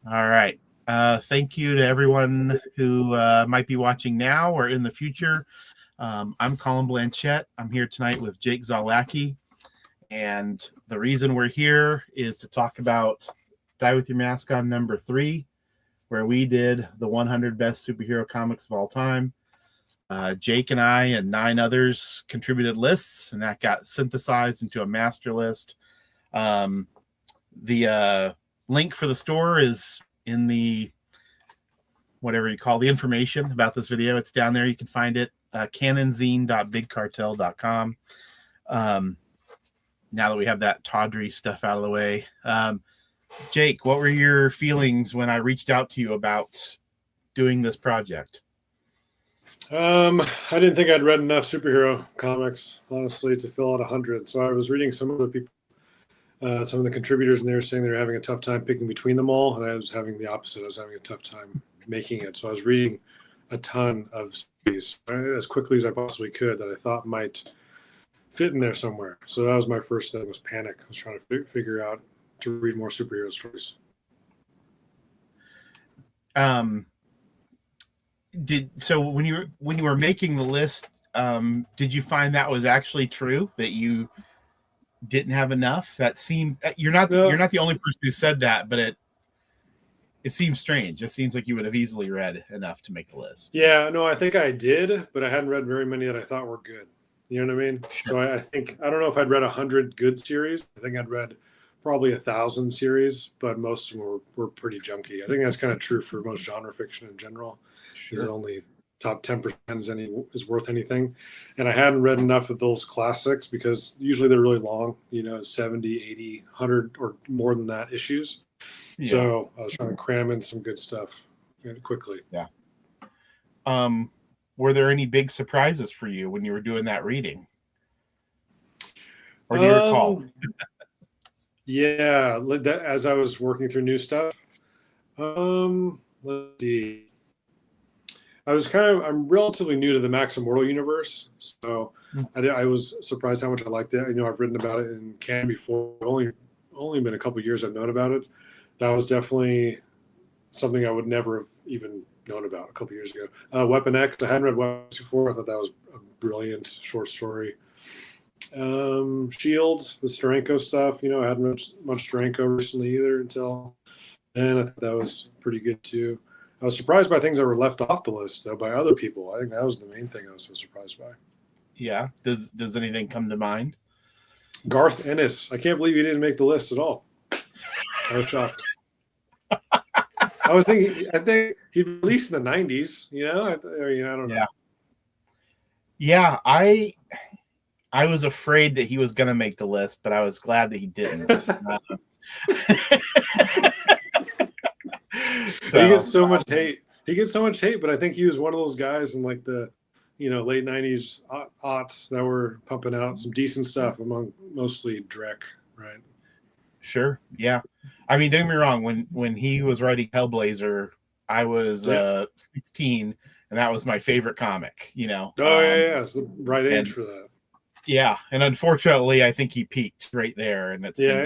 All right. Thank you to everyone who might be watching now or in the future. I'm Colin Blanchette. I'm here tonight with Jake Zawlacki. And the reason we're here is to talk about Die With Your Mask On #3, where we did the 100 best superhero comics of all time. Jake and I and 9 others contributed lists, and that got synthesized into a master list. The link for the store is in the whatever you call the information about this video. It's down there. You can find it. Canonzine.bigcartel.com. Now that we have that tawdry stuff out of the way, Jake, what were your feelings when I reached out to you about doing this project? I didn't think I'd read enough superhero comics, honestly, to fill out 100. So I was reading some of the people, some of the contributors, and they were saying they were having a tough time picking between them all. And I was having the opposite. I was having a tough time making it. So I was reading a ton of series as quickly as I possibly could that I thought might fit in there somewhere. So that was my first thing, was panic. I was trying to figure out to read more superhero stories. So when you were making the list, did you find that was actually true, that you didn't have enough? That seemed, you're not the only person who said that, but it seems strange. It seems like you would have easily read enough to make a list. Yeah, no, I think I did, but I hadn't read very many that I thought were good. You know what I mean? Sure. So I think, I don't know if I'd read 100 good series. I think I'd read probably 1,000 series, but most of them were pretty junky. I think that's kind of true for most genre fiction in general. Sure. Is only top 10% is worth anything. And I hadn't read enough of those classics because usually they're really long, 70, 80, 100 or more than that issues. Yeah. So I was trying to cram in some good stuff quickly. Yeah. Were there any big surprises for you when you were doing that reading? Or do you recall? Yeah, as I was working through new stuff. Let's see. I'm relatively new to the Max Immortal universe, so I was surprised how much I liked it. I've written about it in Can before. Only been a couple of years I've known about it. That was definitely something I would never have even known about a couple of years ago. Weapon X, I hadn't read Weapon X before. I thought that was a brilliant short story. Shields, the Steranko stuff. I hadn't read much Steranko recently either until then. I thought that was pretty good too. I was surprised by things that were left off the list, though, by other people. I think that was the main thing I was so surprised by. Yeah. Does anything come to mind? Garth Ennis. I can't believe he didn't make the list at all. I was shocked. I think he released in the 90s, I don't know. Yeah, I was afraid that he was going to make the list, but I was glad that he didn't. So, he gets so much hate. But I think he was one of those guys in like the, late 90s aughts that were pumping out some decent stuff among mostly Drek, right? Sure. Yeah. I mean, don't get me wrong. When he was writing Hellblazer, I was 16, and that was my favorite comic, Oh, yeah. It's the right age for that. Yeah, and unfortunately, I think he peaked right there, and it's been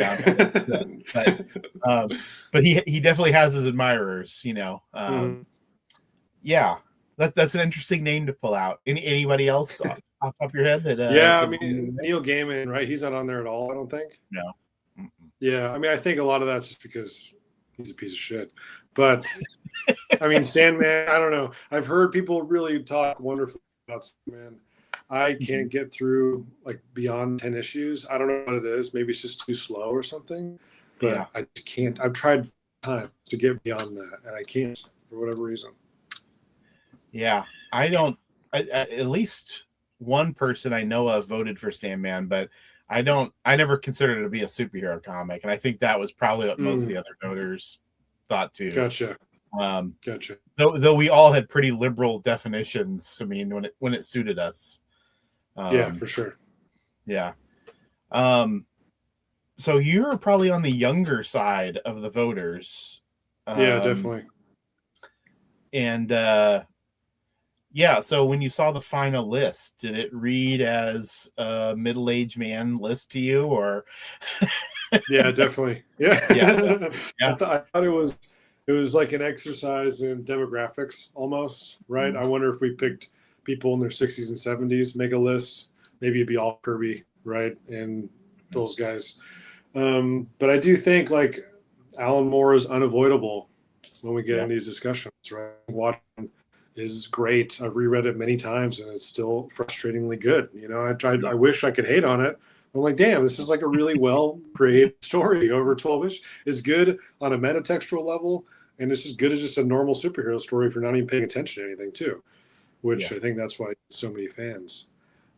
down. But he definitely has his admirers, Yeah, that's an interesting name to pull out. Anybody else off the top of your head that? Neil Gaiman, right? He's not on there at all, I don't think. No. Mm-mm. Yeah, I think a lot of that's just because he's a piece of shit. But Sandman, I don't know. I've heard people really talk wonderfully about Sandman. I can't get through like beyond 10 issues. I don't know what it is. Maybe it's just too slow or something. But yeah. I just can't. I've tried time to get beyond that, and I can't for whatever reason. Yeah, I don't. At least one person I know of voted for Sandman, but I never considered it to be a superhero comic, and I think that was probably what most of the other voters thought too. Gotcha. Gotcha. Though we all had pretty liberal definitions. I mean, when it suited us. Yeah, for sure. Yeah. So you're probably on the younger side of the voters. Yeah, definitely. And so when you saw the final list, did it read as a middle-aged man list to you, or? Yeah, definitely. Yeah. Yeah. I thought it was. It was like an exercise in demographics almost, right? Mhm. I wonder if we picked people in their 60s and 70s, make a list, maybe it'd be all Kirby, right? And those guys. But I do think like Alan Moore is unavoidable when we get Yeah. in these discussions, right? Watching is great. I've reread it many times and it's still frustratingly good. You know, Yeah. I wish I could hate on it. I'm like, damn, this is like a really well created story over 12 issues. It's good on a metatextual level, and it's as good as just a normal superhero story if you're not even paying attention to anything, too, which Yeah. I think that's why so many fans.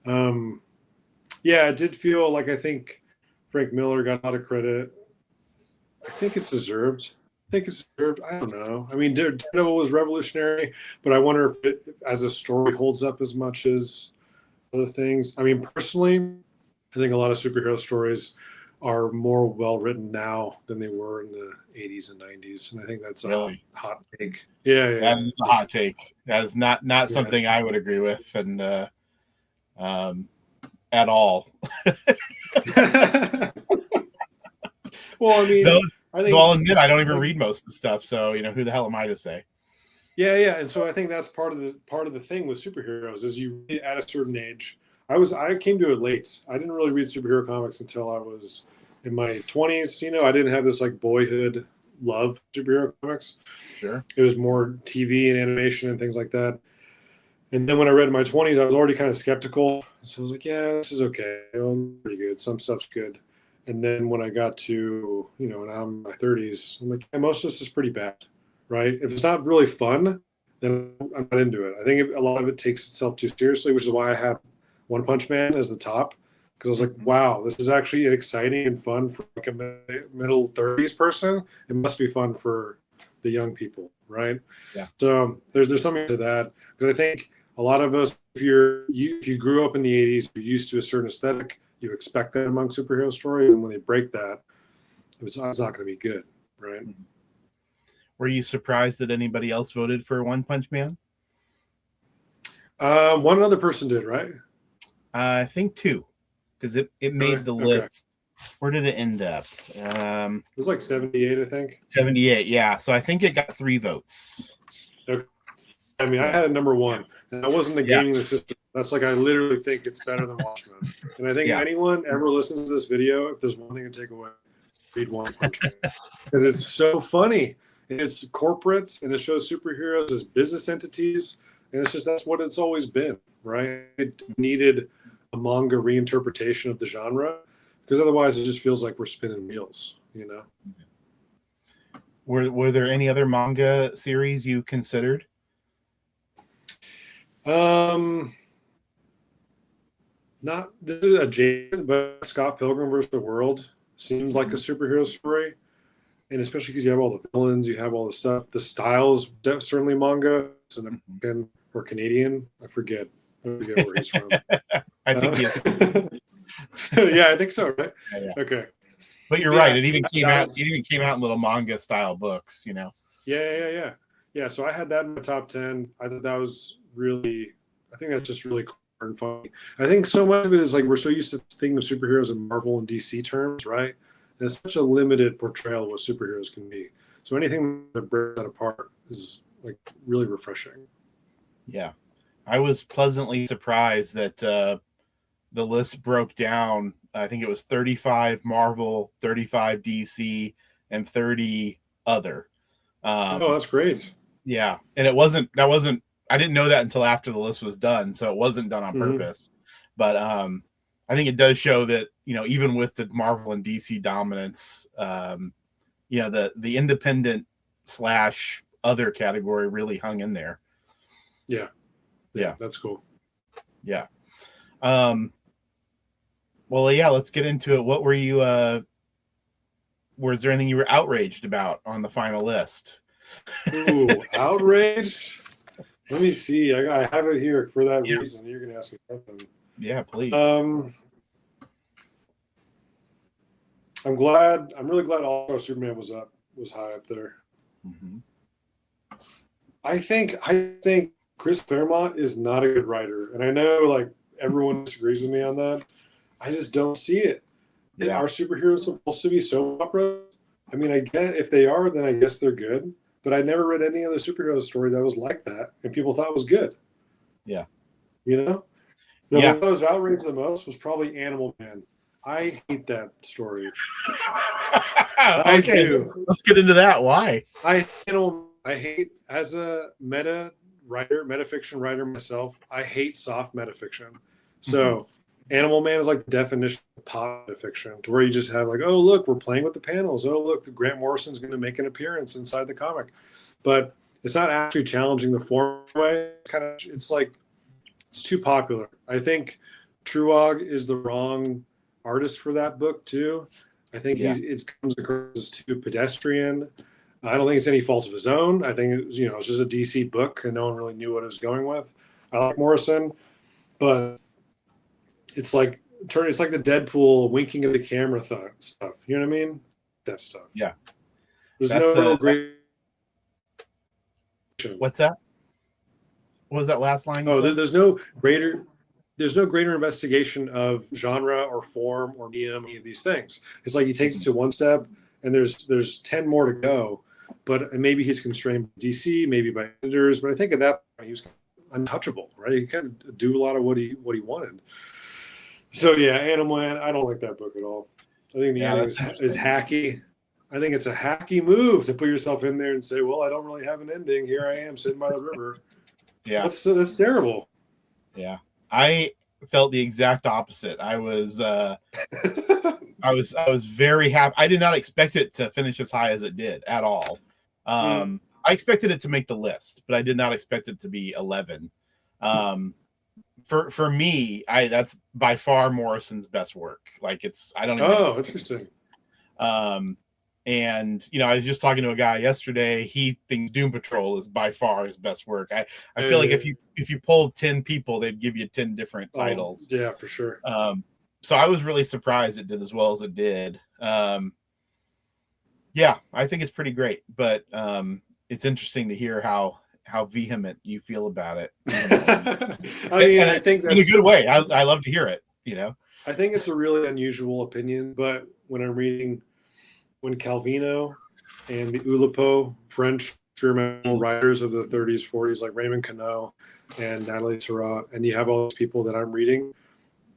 Um, yeah, it did feel like I think Frank Miller got a lot of credit. I think it's deserved. I think it's deserved. I don't know. I mean, Daredevil was revolutionary, but I wonder if it, as a story, holds up as much as other things. I mean, personally, I think a lot of superhero stories are more well written now than they were in the 80s and 90s, and I think that's a Really. hot take. Yeah, yeah, That yeah. is a hot take. That is not Yeah. something I would agree with, and at all. Well, I mean, Though, I though I'll think admit I don't even read most of the stuff, so who the hell am I to say? yeah, and so I think that's part of the thing with superheroes is you read at a certain age. I came to it late. I didn't really read superhero comics until I was in my 20s. I didn't have this like boyhood love for superhero comics. Sure. It was more TV and animation and things like that. And then when I read in my 20s, I was already kind of skeptical. So I was like, yeah, this is okay. Pretty good. Some stuff's good. And then when I got to, now I'm in my 30s, I'm like, yeah, most of this is pretty bad, right? If it's not really fun, then I'm not into it. I think a lot of it takes itself too seriously, which is why I have One Punch Man as the top. Because I was like, wow, this is actually exciting and fun for like a middle 30s person. It must be fun for the young people, right? Yeah. So there's something to that. Because I think a lot of us, if you grew up in the 80s, you're used to a certain aesthetic, you expect that among superhero stories, and when they break that, it's not going to be good, right? Were you surprised that anybody else voted for One Punch Man? One other person did, right? I think two, because it made the list. Where did it end up? It was like 78, I think. 78, yeah. So I think it got 3 votes. Okay. I mean, I had it number 1, and I wasn't gaming the system. That's like I literally think it's better than Watchmen. And I think anyone ever listens to this video, if there's one thing to take away, read One Punch Man, because it's so funny. And it's corporate, and it shows superheroes as business entities, and it's just that's what it's always been, right? It needed a manga reinterpretation of the genre, because otherwise it just feels like we're spinning wheels, Were there any other manga series you considered? Not this is adjacent, but Scott Pilgrim versus the World seemed like a superhero story, and especially because you have all the villains, you have all the stuff. The style's certainly manga, or Canadian. I forget where he's from. I think yeah, I think so, right? Yeah. Okay. But you're right. It even came out. It even came out in little manga style books. Yeah. So I had that in my top 10. I thought that was really. I think that's just really clever and funny. I think so much of it is like we're so used to thinking of superheroes in Marvel and DC terms, right? And it's such a limited portrayal of what superheroes can be. So anything that breaks that apart is like really refreshing. Yeah, I was pleasantly surprised that the list broke down. I think it was 35 Marvel, 35 DC, and 30 other. Oh, that's great. Yeah, and I didn't know that until after the list was done, so it wasn't done on purpose. But I think it does show that even with the Marvel and DC dominance, the independent / other category really hung in there. Yeah, that's cool. Yeah. Well, yeah, let's get into it. What were you? Was there anything you were outraged about on the final list? Ooh, outraged. Let me see. I have it here for that reason. You're going to ask me something. Yeah, please. I'm really glad All-Star Superman was high up there. Mm-hmm. I think Chris Claremont is not a good writer, and I know like everyone disagrees with me on that. I just don't see it. Yeah. Are superheroes supposed to be soap operas? I mean, I guess if they are, then I guess they're good. but I'd never read any other superhero story that was like that, and people thought it was good. Yeah. You know, the one that was outraged the most was probably Animal Man. I hate that story. I do. Let's get into that. Why? I hate, as a metafiction writer myself, I hate soft metafiction. So Animal Man is like the definition of pop metafiction, to where you just have like, oh look, we're playing with the panels. Oh look, Grant Morrison's going to make an appearance inside the comic, but it's not actually challenging the form way. It's like, it's too popular. I think Truog is the wrong artist for that book too. I think it comes across as too pedestrian. I don't think it's any fault of his own. I think it's just a DC book, and no one really knew what it was going with. I like Morrison, but it's like the Deadpool winking at the camera stuff. You know what I mean? That stuff. Yeah. There's no real great. What's that? What was that last line? Oh, there's no greater investigation of genre or form or medium, any of these things. It's like he takes it to one step, and there's 10 more to go. But maybe he's constrained by DC, maybe by editors. But I think at that point he was untouchable, right? He kind of do a lot of what he wanted. So yeah, Animal Man, I don't like that book at all. I think the ending is hacky. I think it's a hacky move to put yourself in there and say, well, I don't really have an ending. Here I am sitting by the river. Yeah. That's terrible. Yeah. I felt the exact opposite. I was very happy. I did not expect it to finish as high as it did at all. I expected it to make the list, but I did not expect it to be 11. For me, that's by far Morrison's best work. Like interesting. And I was just talking to a guy yesterday. He thinks Doom Patrol is by far his best work. I feel like if you polled 10 people, they'd give you 10 different titles. Yeah, for sure. So I was really surprised it did as well as it did. Yeah, I think it's pretty great, but it's interesting to hear how vehement you feel about it. I think that's in a good way. I love to hear it. I think it's a really unusual opinion, but when I'm reading. When Calvino and the Oulipo French experimental writers of the 30s, 40s, like Raymond Queneau and Natalie Sarraute, and you have all those people that I'm reading,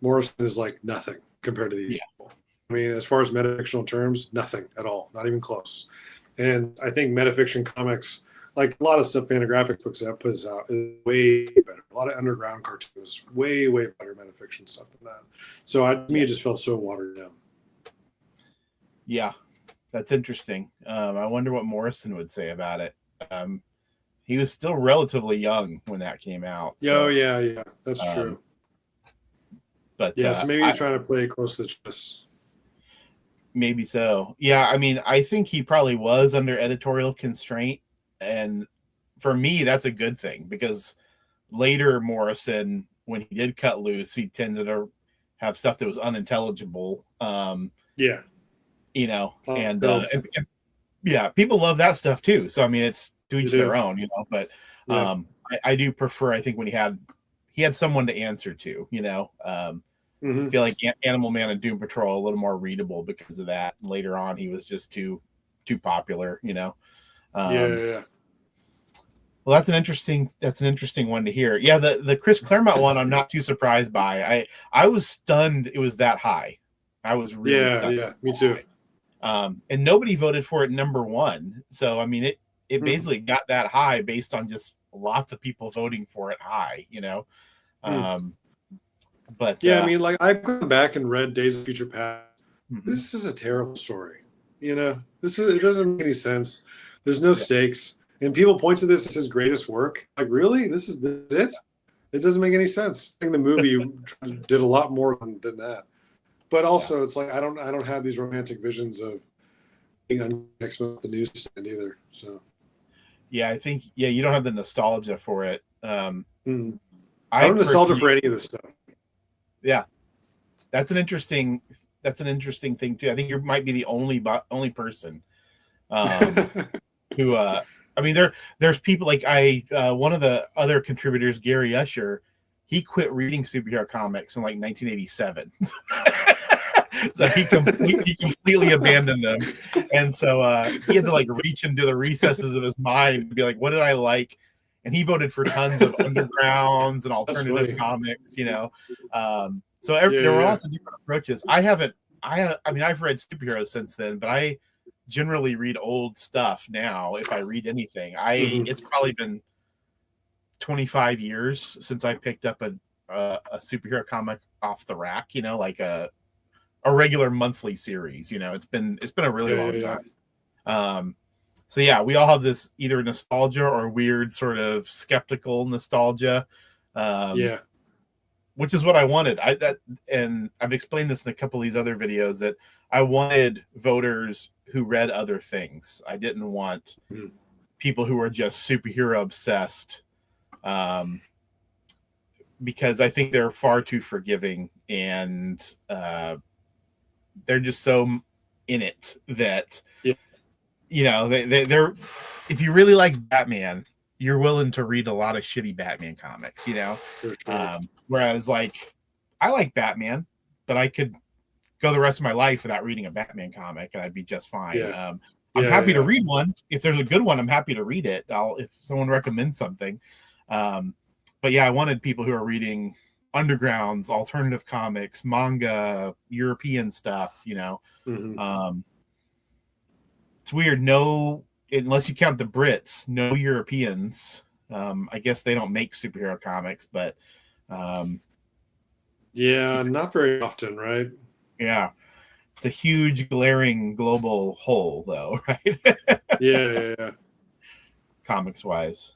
Morrison is like nothing compared to these people. I mean, as far as metafictional terms, nothing at all, not even close. And I think metafiction comics, like a lot of stuff Fantagraphics puts out, is way better. A lot of underground cartoons, way, way better metafiction stuff than that. So to me, it just felt so watered down. Yeah. That's interesting. I wonder what Morrison would say about it. He was still relatively young when that came out. So, yeah. That's true. But so maybe he's trying to play close to the chest. Maybe so. Yeah, I mean, I think he probably was under editorial constraint. And for me, that's a good thing, because later Morrison, when he did cut loose, he tended to have stuff that was unintelligible. People love that stuff too. So I mean, it's to each their own, but I do prefer, I think, when he had someone to answer to, I feel like Animal Man and Doom Patrol a little more readable because of that. Later on, he was just too popular, Well, that's an interesting one to hear. Yeah, the Chris Claremont one, I'm not too surprised by. I was stunned it was that high. I was really stunned. Yeah, me too. And nobody voted for it number one. So, I mean, it basically got that high based on just lots of people voting for it high, But I mean, like, I've gone back and read Days of Future Past. This is a terrible story. It doesn't make any sense. There's no stakes. And people point to this as his greatest work. Like, really? This is it? It doesn't make any sense. I think the movie did a lot more than that. But also, it's like I don't have these romantic visions of being on X-Men at the newsstand either. So, I think you don't have the nostalgia for it. I don't nostalgia for any of this stuff. Yeah, that's an interesting thing too. I think you might be the only person who. I mean, there's people like one of the other contributors, Gary Usher. He quit reading superhero comics in like 1987. So he completely abandoned them. And so he had to like reach into the recesses of his mind and be like, what did I like? And he voted for tons of undergrounds and alternative comics, So there were lots of different approaches. I mean, I've read superheroes since then, but I generally read old stuff now. If I read anything, it's probably been 25 years since I picked up a superhero comic off the rack, like a regular monthly series. It's been a really long time. So yeah, we all have this either nostalgia or weird sort of skeptical nostalgia. Which is what I wanted. And I've explained this in a couple of these other videos that I wanted voters who read other things. I didn't want people who were just superhero obsessed, because I think they're far too forgiving, and they're just so in it that they're if you really like Batman, you're willing to read a lot of shitty Batman comics, whereas like I like Batman, but I could go the rest of my life without reading a Batman comic and I'd be just fine. I'm happy to read one. If there's a good one, I'm happy to read it. If someone recommends something. But yeah, I wanted people who are reading undergrounds, alternative comics, manga, European stuff, it's weird. No, unless you count the Brits, no Europeans. I guess they don't make superhero comics, but not very often, right? Yeah. It's a huge, glaring global hole, though, right? Yeah. Comics wise.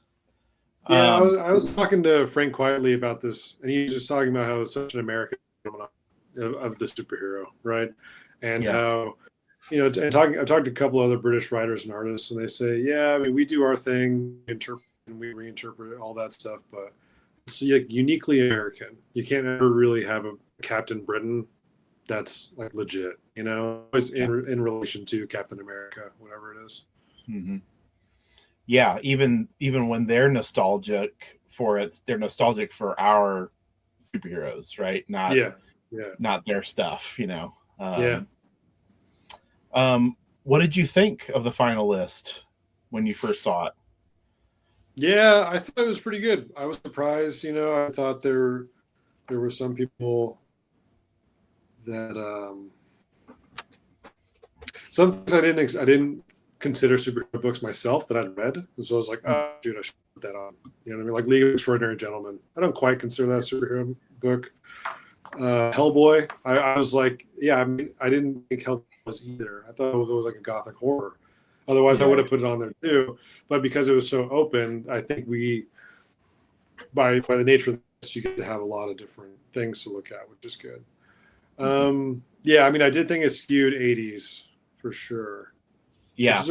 Yeah, I was talking to Frank quietly about this, and he was just talking about how it's such an American phenomenon of the superhero, right? And how, I've talked to a couple other British writers and artists, and they say, I mean, we do our thing, interpret and we reinterpret all that stuff, but it's uniquely American. You can't ever really have a Captain Britain that's like legit, always in relation to Captain America, whatever it is. Mm-hmm. Yeah, even when they're nostalgic for it, they're nostalgic for our superheroes, right? Not their stuff, What did you think of the final list when you first saw it? Yeah, I thought it was pretty good. I was surprised, I thought there were some people that some things I didn't consider superhero books myself that I'd read, and so I was like, oh dude, I should put that on. You know what I mean? Like League of Extraordinary Gentlemen. I don't quite consider that a superhero book. Hellboy. I was like, I mean, I didn't think Hellboy was either. I thought it was like a gothic horror. Otherwise, I would have put it on there too. But because it was so open, I think we, by the nature of this, you get to have a lot of different things to look at, which is good. I mean, I did think it skewed 80s for sure. Yeah,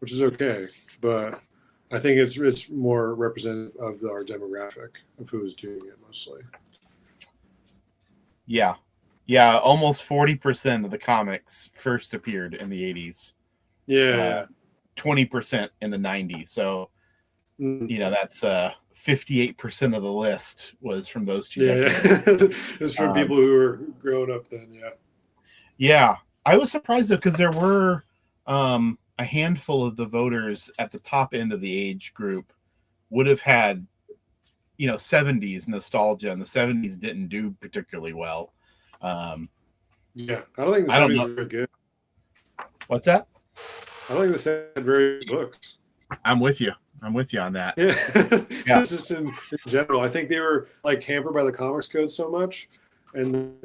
which is okay, but I think it's more representative of our demographic of who is doing it mostly. Yeah, almost 40% of the comics first appeared in the 80s. 20% in the 90s. So, that's 58% of the list was from those two. It's from people who were growing up then. Yeah, I was surprised though because there were a handful of the voters at the top end of the age group would have had 70s nostalgia, and the 70s didn't do particularly well. I don't think the 70s were very good. What's that? I don't think the 70s had very good books. I'm with you on that. It's just in general, I think they were like hampered by the comics code so much, and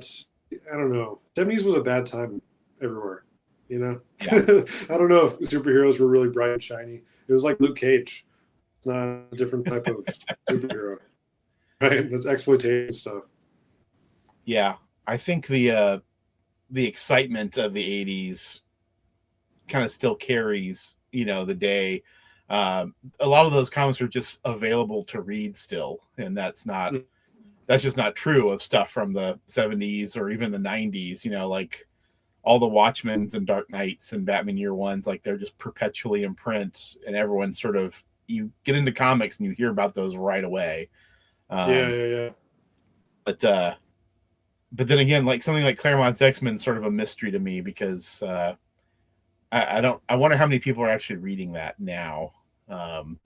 I don't know. 70s was a bad time everywhere. I don't know if superheroes were really bright and shiny. It was like Luke Cage. It's not a different type of superhero, right? That's exploitation stuff. Yeah, I think the excitement of the 80s kind of still carries, the day. A lot of those comics are just available to read still, and that's just not true of stuff from the 70s or even the 90s. Like all the Watchmen's and Dark Knights and Batman Year Ones, like they're just perpetually in print, and everyone sort of, you get into comics and you hear about those right away. But but then again, like something like Claremont's X-Men is sort of a mystery to me because I wonder how many people are actually reading that now. Can't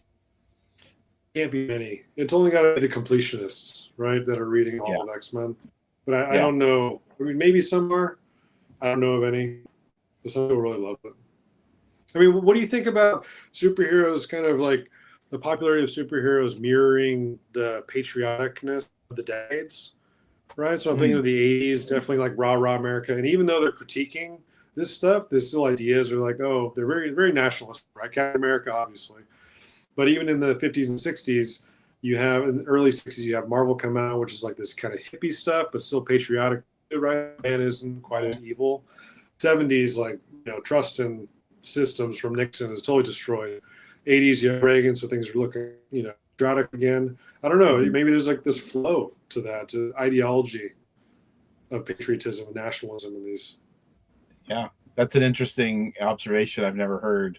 be many. It's only got to be the completionists, right, that are reading Yeah. all of X-Men. But I don't know. I mean, maybe some are. I don't know of any. But some people really love it. I mean, what do you think about superheroes? Kind of like the popularity of superheroes mirroring the patrioticness of the decades, right? So I'm thinking of the '80s, definitely like rah rah America. And even though they're critiquing this stuff, there's still ideas are like, oh, they're very very nationalist, right? Captain America, obviously. But even in the 50s and 60s, you have in the early 60s, you have Marvel come out, which is like this kind of hippie stuff, but still patriotic, right? Man isn't quite as evil. 70s, like, trust in systems from Nixon is totally destroyed. 80s, you have Reagan, so things are looking, patriotic again. I don't know. Maybe there's like this flow to that, to ideology of patriotism and nationalism in these. Yeah, that's an interesting observation I've never heard.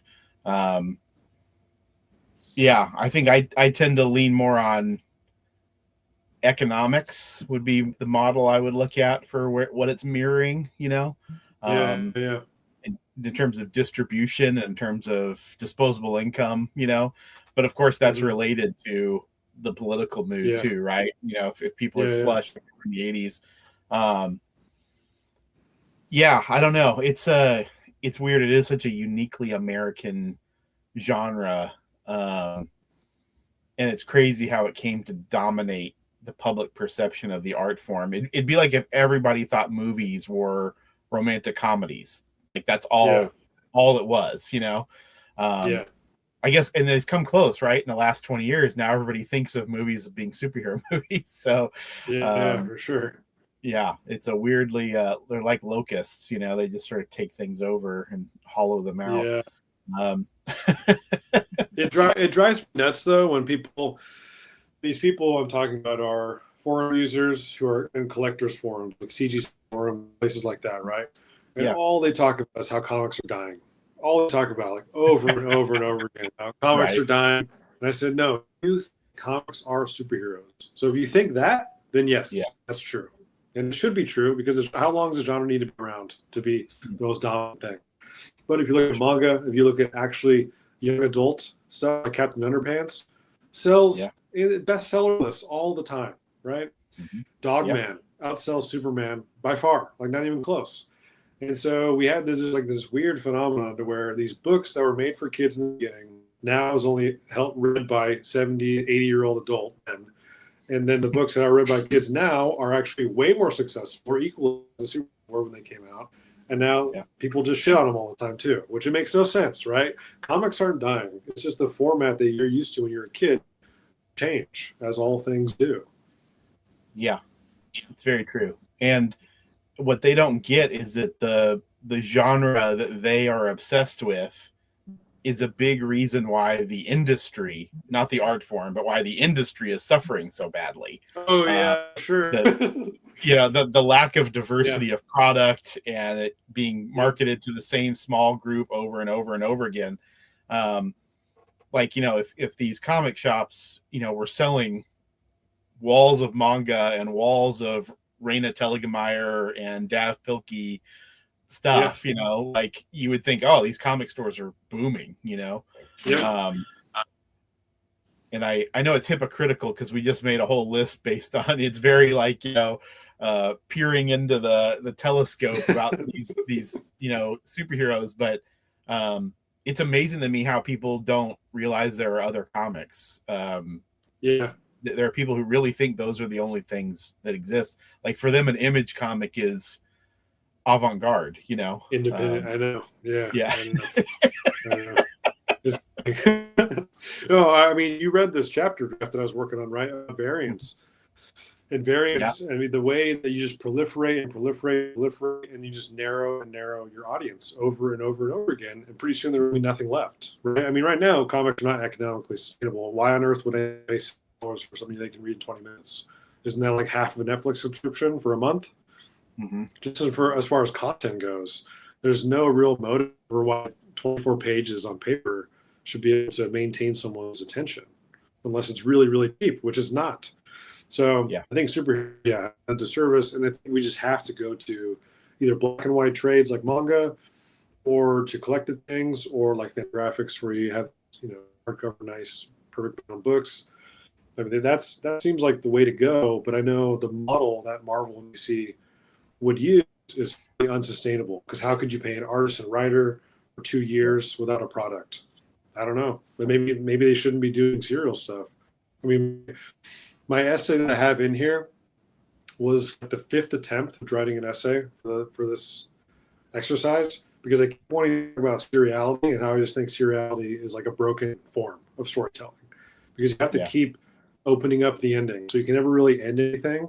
Yeah, I think I tend to lean more on economics would be the model I would look at for what it's mirroring, Yeah. In terms of distribution, in terms of disposable income, but of course that's related to the political mood too, right? If people are flush in the 80s. I don't know. It's weird. It is such a uniquely American genre. And it's crazy how it came to dominate the public perception of the art form. It'd be like if everybody thought movies were romantic comedies. Like that's all it was, I guess, and they've come close, right? In the last 20 years, now everybody thinks of movies as being superhero movies. So for sure. Yeah, it's a weirdly they're like locusts, they just sort of take things over and hollow them out. Yeah. It drives me nuts though when these people I'm talking about are forum users who are in collectors forums, like CG forum, places like that, right? And all they talk about is how comics are dying. All they talk about, like over and over and over again, how comics are dying. And I said, no, comics are superheroes. So if you think that, then yes, that's true. And it should be true because how long does the genre need to be around to be the most dominant thing? But if you look at manga, if you look at actually young adult stuff like Captain Underpants, sells bestseller lists all the time, right? Dogman outsells Superman by far, like not even close. And so we had this weird phenomenon to where these books that were made for kids in the beginning now is only read by 70, 80-year-old adult men. And then the books that are read by kids now are actually way more successful or equal to Superman when they came out. And now people just shit on them all the time too, which it makes no sense, right? Comics aren't dying. It's just the format that you're used to when you're a kid change, as all things do. Yeah, it's very true. And what they don't get is that the genre that they are obsessed with is a big reason why the industry, not the art form, but why the industry is suffering so badly. Oh yeah, sure. The lack of diversity of product and it being marketed to the same small group over and over and over again. If these comic shops, were selling walls of manga and walls of Raina Telgemeier and Dav Pilkey stuff, you would think, oh, these comic stores are booming, and I know it's hypocritical because we just made a whole list based on it's very peering into the telescope about these superheroes, but it's amazing to me how people don't realize there are other comics. There are people who really think those are the only things that exist. Like for them, an Image comic is avant-garde, independent. I know. Yeah. I know. No, I mean, you read this chapter draft that I was working on, right? Variants. And variants, I mean, the way that you just proliferate, and you just narrow and narrow your audience over and over and over again, and pretty soon there will be nothing left, right? I mean, right now, comics are not economically sustainable. Why on earth would they pay $6 for something they can read in 20 minutes? Isn't that like half of a Netflix subscription for a month? Just as far as content goes, there's no real motive for why 24 pages on paper should be able to maintain someone's attention, unless it's really, really deep, which is not. So Yeah. I think a disservice, and I think we just have to go to either black and white trades like manga, or to collected things, or like graphics where you have hardcover, nice, perfect bound books. I mean, that seems like the way to go. But I know the model that Marvel and DC would use is unsustainable, because how could you pay an artist and writer for 2 years without a product? I don't know, but maybe they shouldn't be doing serial stuff. I mean, my essay that I have in here was the fifth attempt at writing an essay for this exercise, because I keep wanting to talk about seriality and how I just think seriality is like a broken form of storytelling, because you have to keep opening up the ending, so you can never really end anything.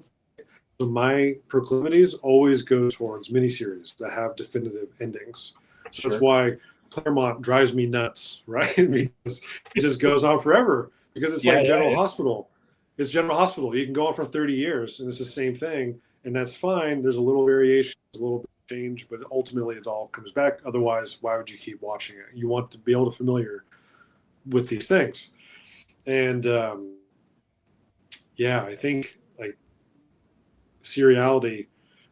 So my proclivities always go towards miniseries that have definitive endings. So that's why Claremont drives me nuts, right? Because it just goes on forever. Because it's like General Hospital. It's General Hospital. You can go on for 30 years, and it's the same thing, and that's fine. There's a little variation, there's a little bit of change, but ultimately it all comes back. Otherwise, why would you keep watching it? You want to be able to familiar with these things. And I think like seriality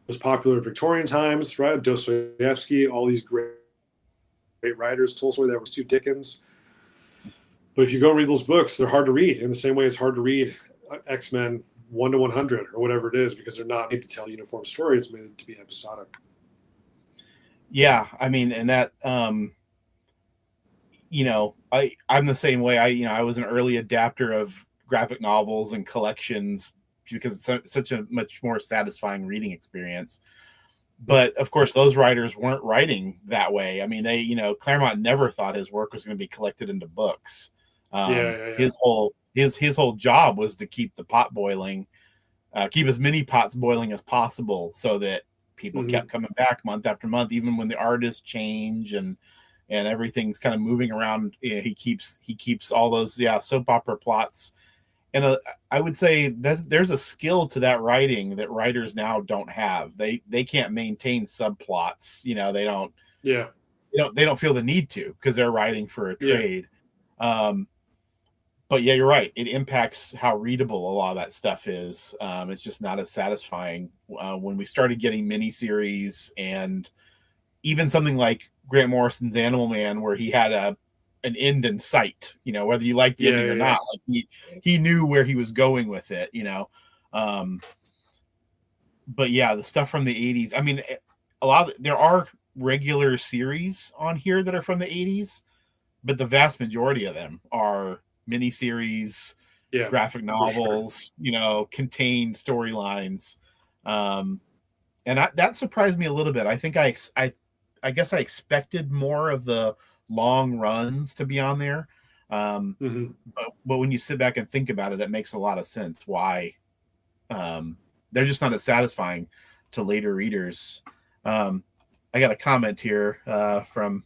was popular in Victorian times, right? Dostoevsky, all these great writers, Tolstoy, that was two Dickens. But if you go read those books, they're hard to read in the same way it's hard to read X-Men 1 to 100 or whatever it is, because they're not made to tell a uniform story. It's made to be episodic. Yeah, I mean, and that I'm the same way. I was an early adapter of graphic novels and collections because it's such a much more satisfying reading experience. But of course, those writers weren't writing that way. I mean, Claremont never thought his work was going to be collected into books. His whole job was to keep the pot boiling, keep as many pots boiling as possible, so that people kept coming back month after month, even when the artists change and everything's kind of moving around. He keeps all those soap opera plots. And I would say that there's a skill to that writing that writers now don't have. They can't maintain subplots. They don't. Yeah. They don't feel the need to, because they're writing for a trade. But you're right. It impacts how readable a lot of that stuff is. It's just not as satisfying when we started getting miniseries, and even something like Grant Morrison's Animal Man, where he had an end in sight, whether you like the ending or not. Like he knew where he was going with it, But the stuff from the 80s, I mean, there are regular series on here that are from the 80s, but the vast majority of them are miniseries, graphic novels, contained storylines. And that surprised me a little bit. I think I guess I expected more of the long runs to be on there. But when you sit back and think about it, it makes a lot of sense why they're just not as satisfying to later readers. I got a comment here from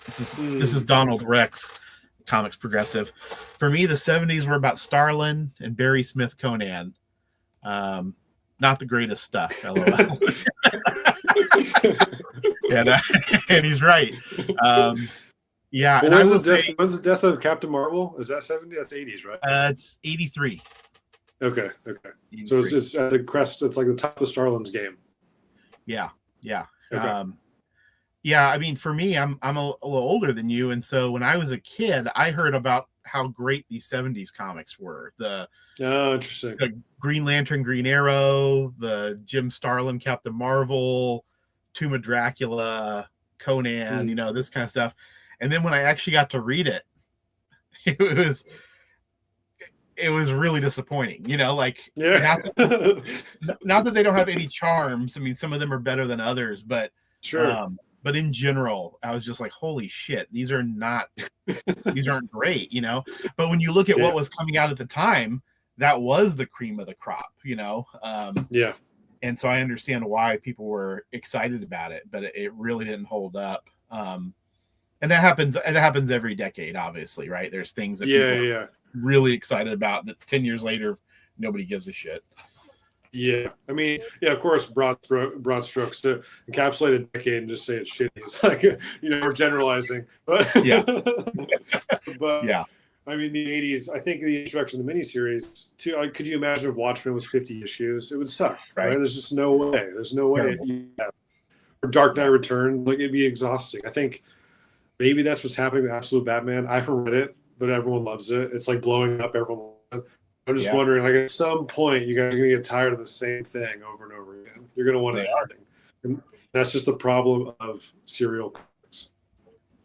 this is Donald Rex, Comics Progressive. For me, the 70s were about Starlin and Barry Smith Conan. Not the greatest stuff, LOL. and he's right. When's the death of Captain Marvel? Is that 70? That's 80s, right? It's 83. Okay. 83. So it's at the crest. It's like the top of Starlin's game. Yeah. Okay. I mean, for me, I'm a little older than you, and so when I was a kid, I heard about how great these 70s comics were. Interesting. The Green Lantern, Green Arrow, the Jim Starlin Captain Marvel, Tomb of Dracula, Conan, this kind of stuff. And then when I actually got to read it, it was really disappointing. Not that they don't have any charms. I mean, some of them are better than others, but sure. But in general, I was just like, holy shit, these aren't great, But when you look at what was coming out at the time, that was the cream of the crop, And so I understand why people were excited about it, but it really didn't hold up. And that happens every decade, obviously, right? There's things that people are really excited about that 10 years later, nobody gives a shit. Yeah, I mean, of course, broad strokes to encapsulate a decade and just say it's shitty. It's like, we're generalizing. But, I mean, the '80s. I think the introduction of the miniseries. Too. Like, could you imagine if Watchmen was 50 issues? It would suck, right? Right. There's just no way. There's no way. Terrible. Or Dark Knight Yeah. Returns, like it'd be exhausting. I think maybe that's what's happening with Absolute Batman. I haven't read it, but everyone loves it. It's like blowing up. Everyone. I'm just Yeah. wondering, like at some point, you guys are gonna get tired of the same thing over and over again. You're gonna want an ending, and that's just the problem of serial comics.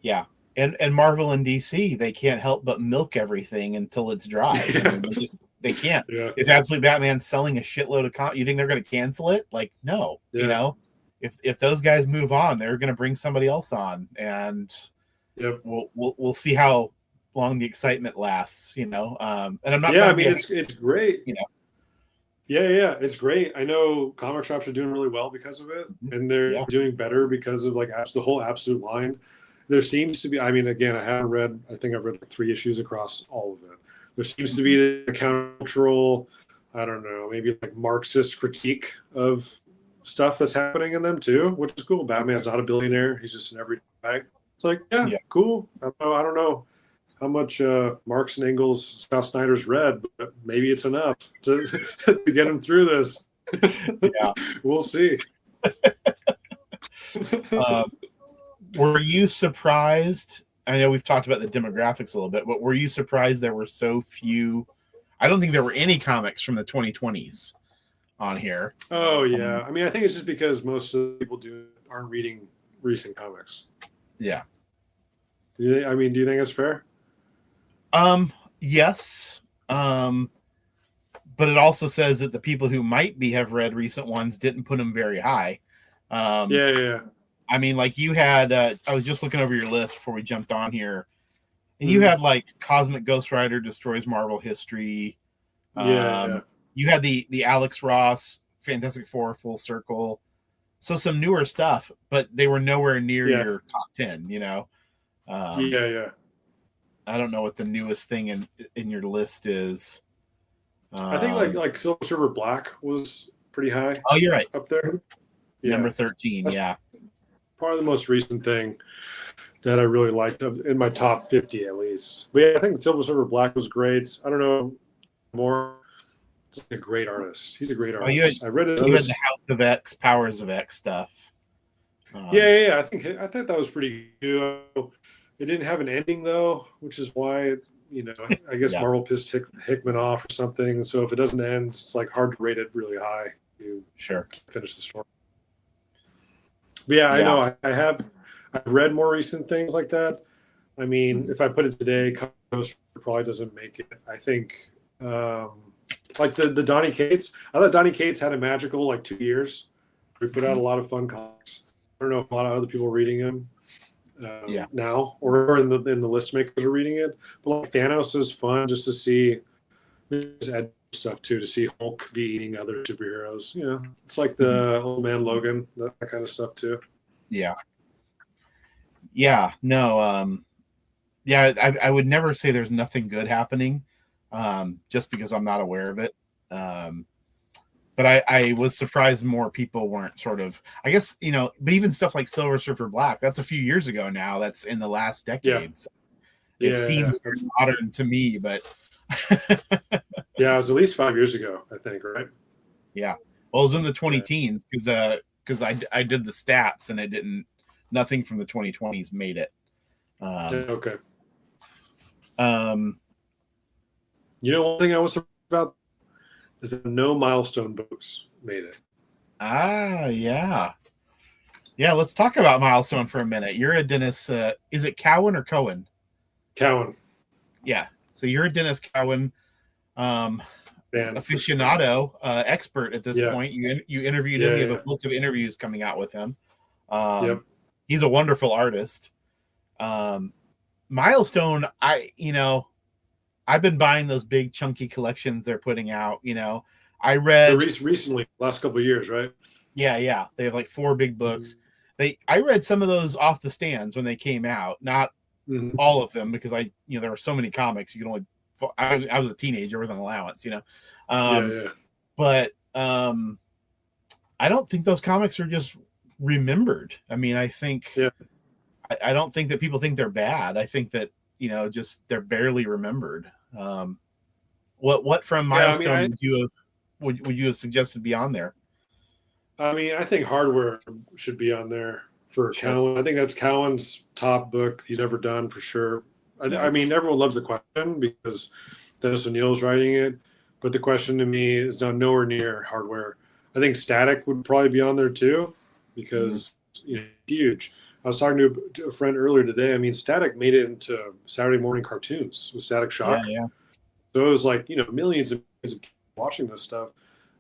Yeah. And Marvel and DC, they can't help but milk everything until it's dry. I mean, they can't. Yeah. If Absolute Batman's selling a shitload of you think they're going to cancel it? Like, no. Yeah. You know, if those guys move on, they're going to bring somebody else on, and Yep. we'll see how long the excitement lasts. You know, and I'm not. Yeah, I mean, it's great. You know. Yeah, it's great. I know comic shops are doing really well because of it, and they're doing better because of like the whole Absolute line. There seems to be, I mean, again, I think I've read like 3 issues across all of it. There seems to be a countercultural, I don't know, maybe like Marxist critique of stuff that's happening in them too, which is cool. Batman's not a billionaire. He's just an everyday guy. It's like, yeah, cool. I don't know how much Marx and Engels, Scott Snyder's read, but maybe it's enough to get him through this. Yeah. We'll see. Were you surprised? I know we've talked about the demographics a little bit, but were you surprised there were so few? I don't think there were any comics from the 2020s on here. Oh, yeah. I mean, I think it's just because most of the people aren't reading recent comics. Yeah. Do you think that's fair? Yes. But it also says that the people who might have read recent ones didn't put them very high. Yeah. I mean, like you had, I was just looking over your list before we jumped on here, and you had like Cosmic Ghost Rider Destroys Marvel History. You had the Alex Ross Fantastic Four Full Circle. So some newer stuff, but they were nowhere near your top 10, you know? Yeah. I don't know what the newest thing in your list is. I think like Silver Surfer Black was pretty high. Oh, you're right. Up there. Yeah. Number 13, That's probably the most recent thing that I really liked in my top 50 at least. But yeah, I think Silver Surfer Black was great. I don't know more. He's a great artist. He's a great artist. I read it. You had the House of X, Powers of X stuff. Yeah. I thought that was pretty good. It didn't have an ending though, which is why I guess Marvel pissed Hickman off or something. So if it doesn't end, it's like hard to rate it really high. You finish the story. But I know I've read more recent things like that. I mean, if I put it today, Coast probably doesn't make it. I think like the Donny Cates. I thought Donny Cates had a magical like 2 years. We put out a lot of fun comics. I don't know if a lot of other people are reading him now, or in the list makers are reading it. But like Thanos is fun just to see stuff too, to see Hulk be eating other superheroes. It's like the Old Man Logan, that kind of stuff too. I would never say there's nothing good happening, just because I'm not aware of it. But I was surprised more people weren't sort of, I guess, but even stuff like Silver Surfer Black, that's a few years ago now. That's in the last decade. So it seems very modern to me, but it was at least 5 years ago, I think, right? Yeah. Well, it was in the 20 teens because I did the stats and nothing from the 2020s made it. Okay. One thing I was surprised about is that no Milestone books made it. Yeah. Let's talk about Milestone for a minute. You're a Dennis. Is it Cowan or Cohen? Cowan. Yeah. So you're a Dennis Cowan aficionado, expert at this point. You interviewed him. You have a book of interviews coming out with him. He's a wonderful artist. Milestone, I've been buying those big chunky collections they're putting out. I read recently, last couple of years, right? Yeah. They have like 4 big books. I read some of those off the stands when they came out, not all of them, because there were so many comics. You can only, I was a teenager with an allowance, But I don't think those comics are just remembered. I mean, I think I don't think that people think they're bad. I think that just they're barely remembered. What from Yeah, I mean, Milestone would you have suggested be on there? I think Hardware should be on there for Sure. Cowan. I think that's Cowan's top book he's ever done for sure. I Nice. mean, everyone loves the question because Dennis O'Neill's writing it, but the question to me is not nowhere near Hardware. I think Static would probably be on there too because huge. I was talking to a friend earlier today. I mean, Static made it into Saturday morning cartoons with Static Shock. Yeah. So it was like, millions and millions of people watching this stuff.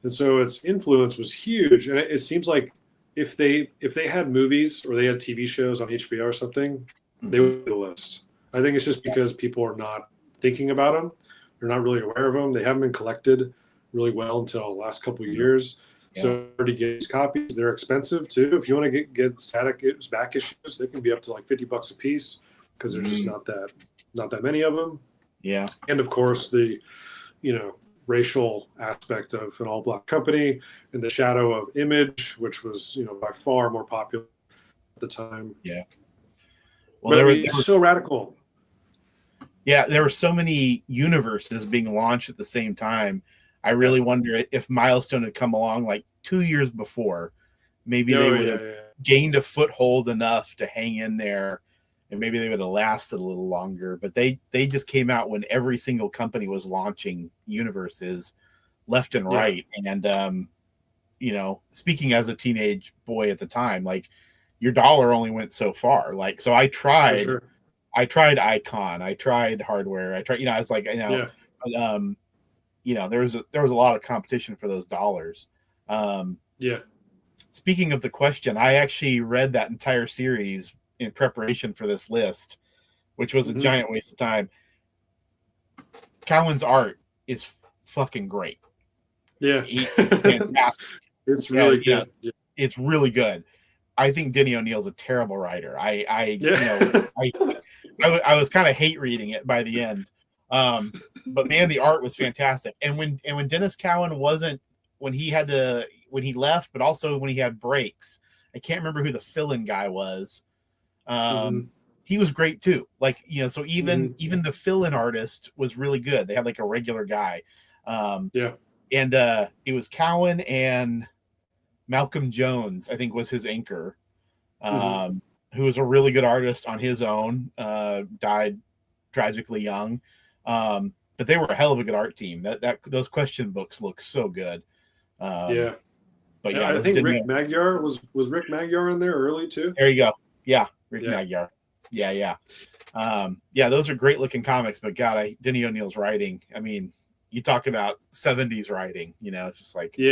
And so its influence was huge. And it seems like if they had movies or they had TV shows on HBO or something, they would be the list. I think it's just because people are not thinking about them. They're not really aware of them. They haven't been collected really well until the last couple of years. Yeah. So to get these copies, they're expensive too. If you want to get Static back issues, they can be up to like $50 a piece because there's just not that many of them. Yeah. And of course the, racial aspect of an all black company and the shadow of Image, which was, by far more popular at the time. Yeah. Well, they were so radical. Yeah. There were so many universes being launched at the same time. I really wonder if Milestone had come along like 2 years before, maybe they would have gained a foothold enough to hang in there. And maybe they would have lasted a little longer, but they just came out when every single company was launching universes left and right. And, speaking as a teenage boy at the time, like your dollar only went so far. Like, so I tried Icon, I tried Hardware. I tried, it's like, there was a lot of competition for those dollars. Speaking of the question, I actually read that entire series in preparation for this list, which was a giant waste of time. Cowan's art is fucking great. Yeah. It's fantastic. It's really good. It's really good. I think Denny O'Neill's a terrible writer. I was kind of hate reading it by the end. But man, the art was fantastic. And when Dennis Cowan when he left, but also when he had breaks, I can't remember who the fill-in guy was. He was great too. Like, so even the fill-in artist was really good. They had like a regular guy. And it was Cowan and Malcolm Jones, I think was his anchor, who was a really good artist on his own, died tragically young. But they were a hell of a good art team. Those question books look so good. But I think Rick Magyar was Rick Magyar in there early too. There you go. Yeah. Rick Magyar. Yeah. Those are great looking comics, but God, Denny O'Neill's writing. I mean, you talk about 70s writing, it's just like, he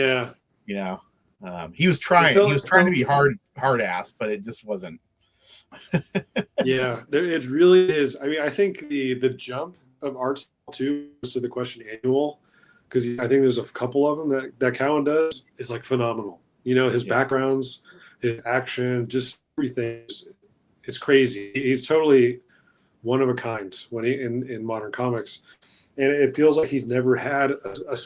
was trying to be hard ass, but it just wasn't. It really is. I mean, I think the jump of art too to the question annual, because I think there's a couple of them that Cowan does is like phenomenal. His backgrounds, his action, just everything. It's crazy. He's totally one of a kind when in modern comics, and it feels like he's never had a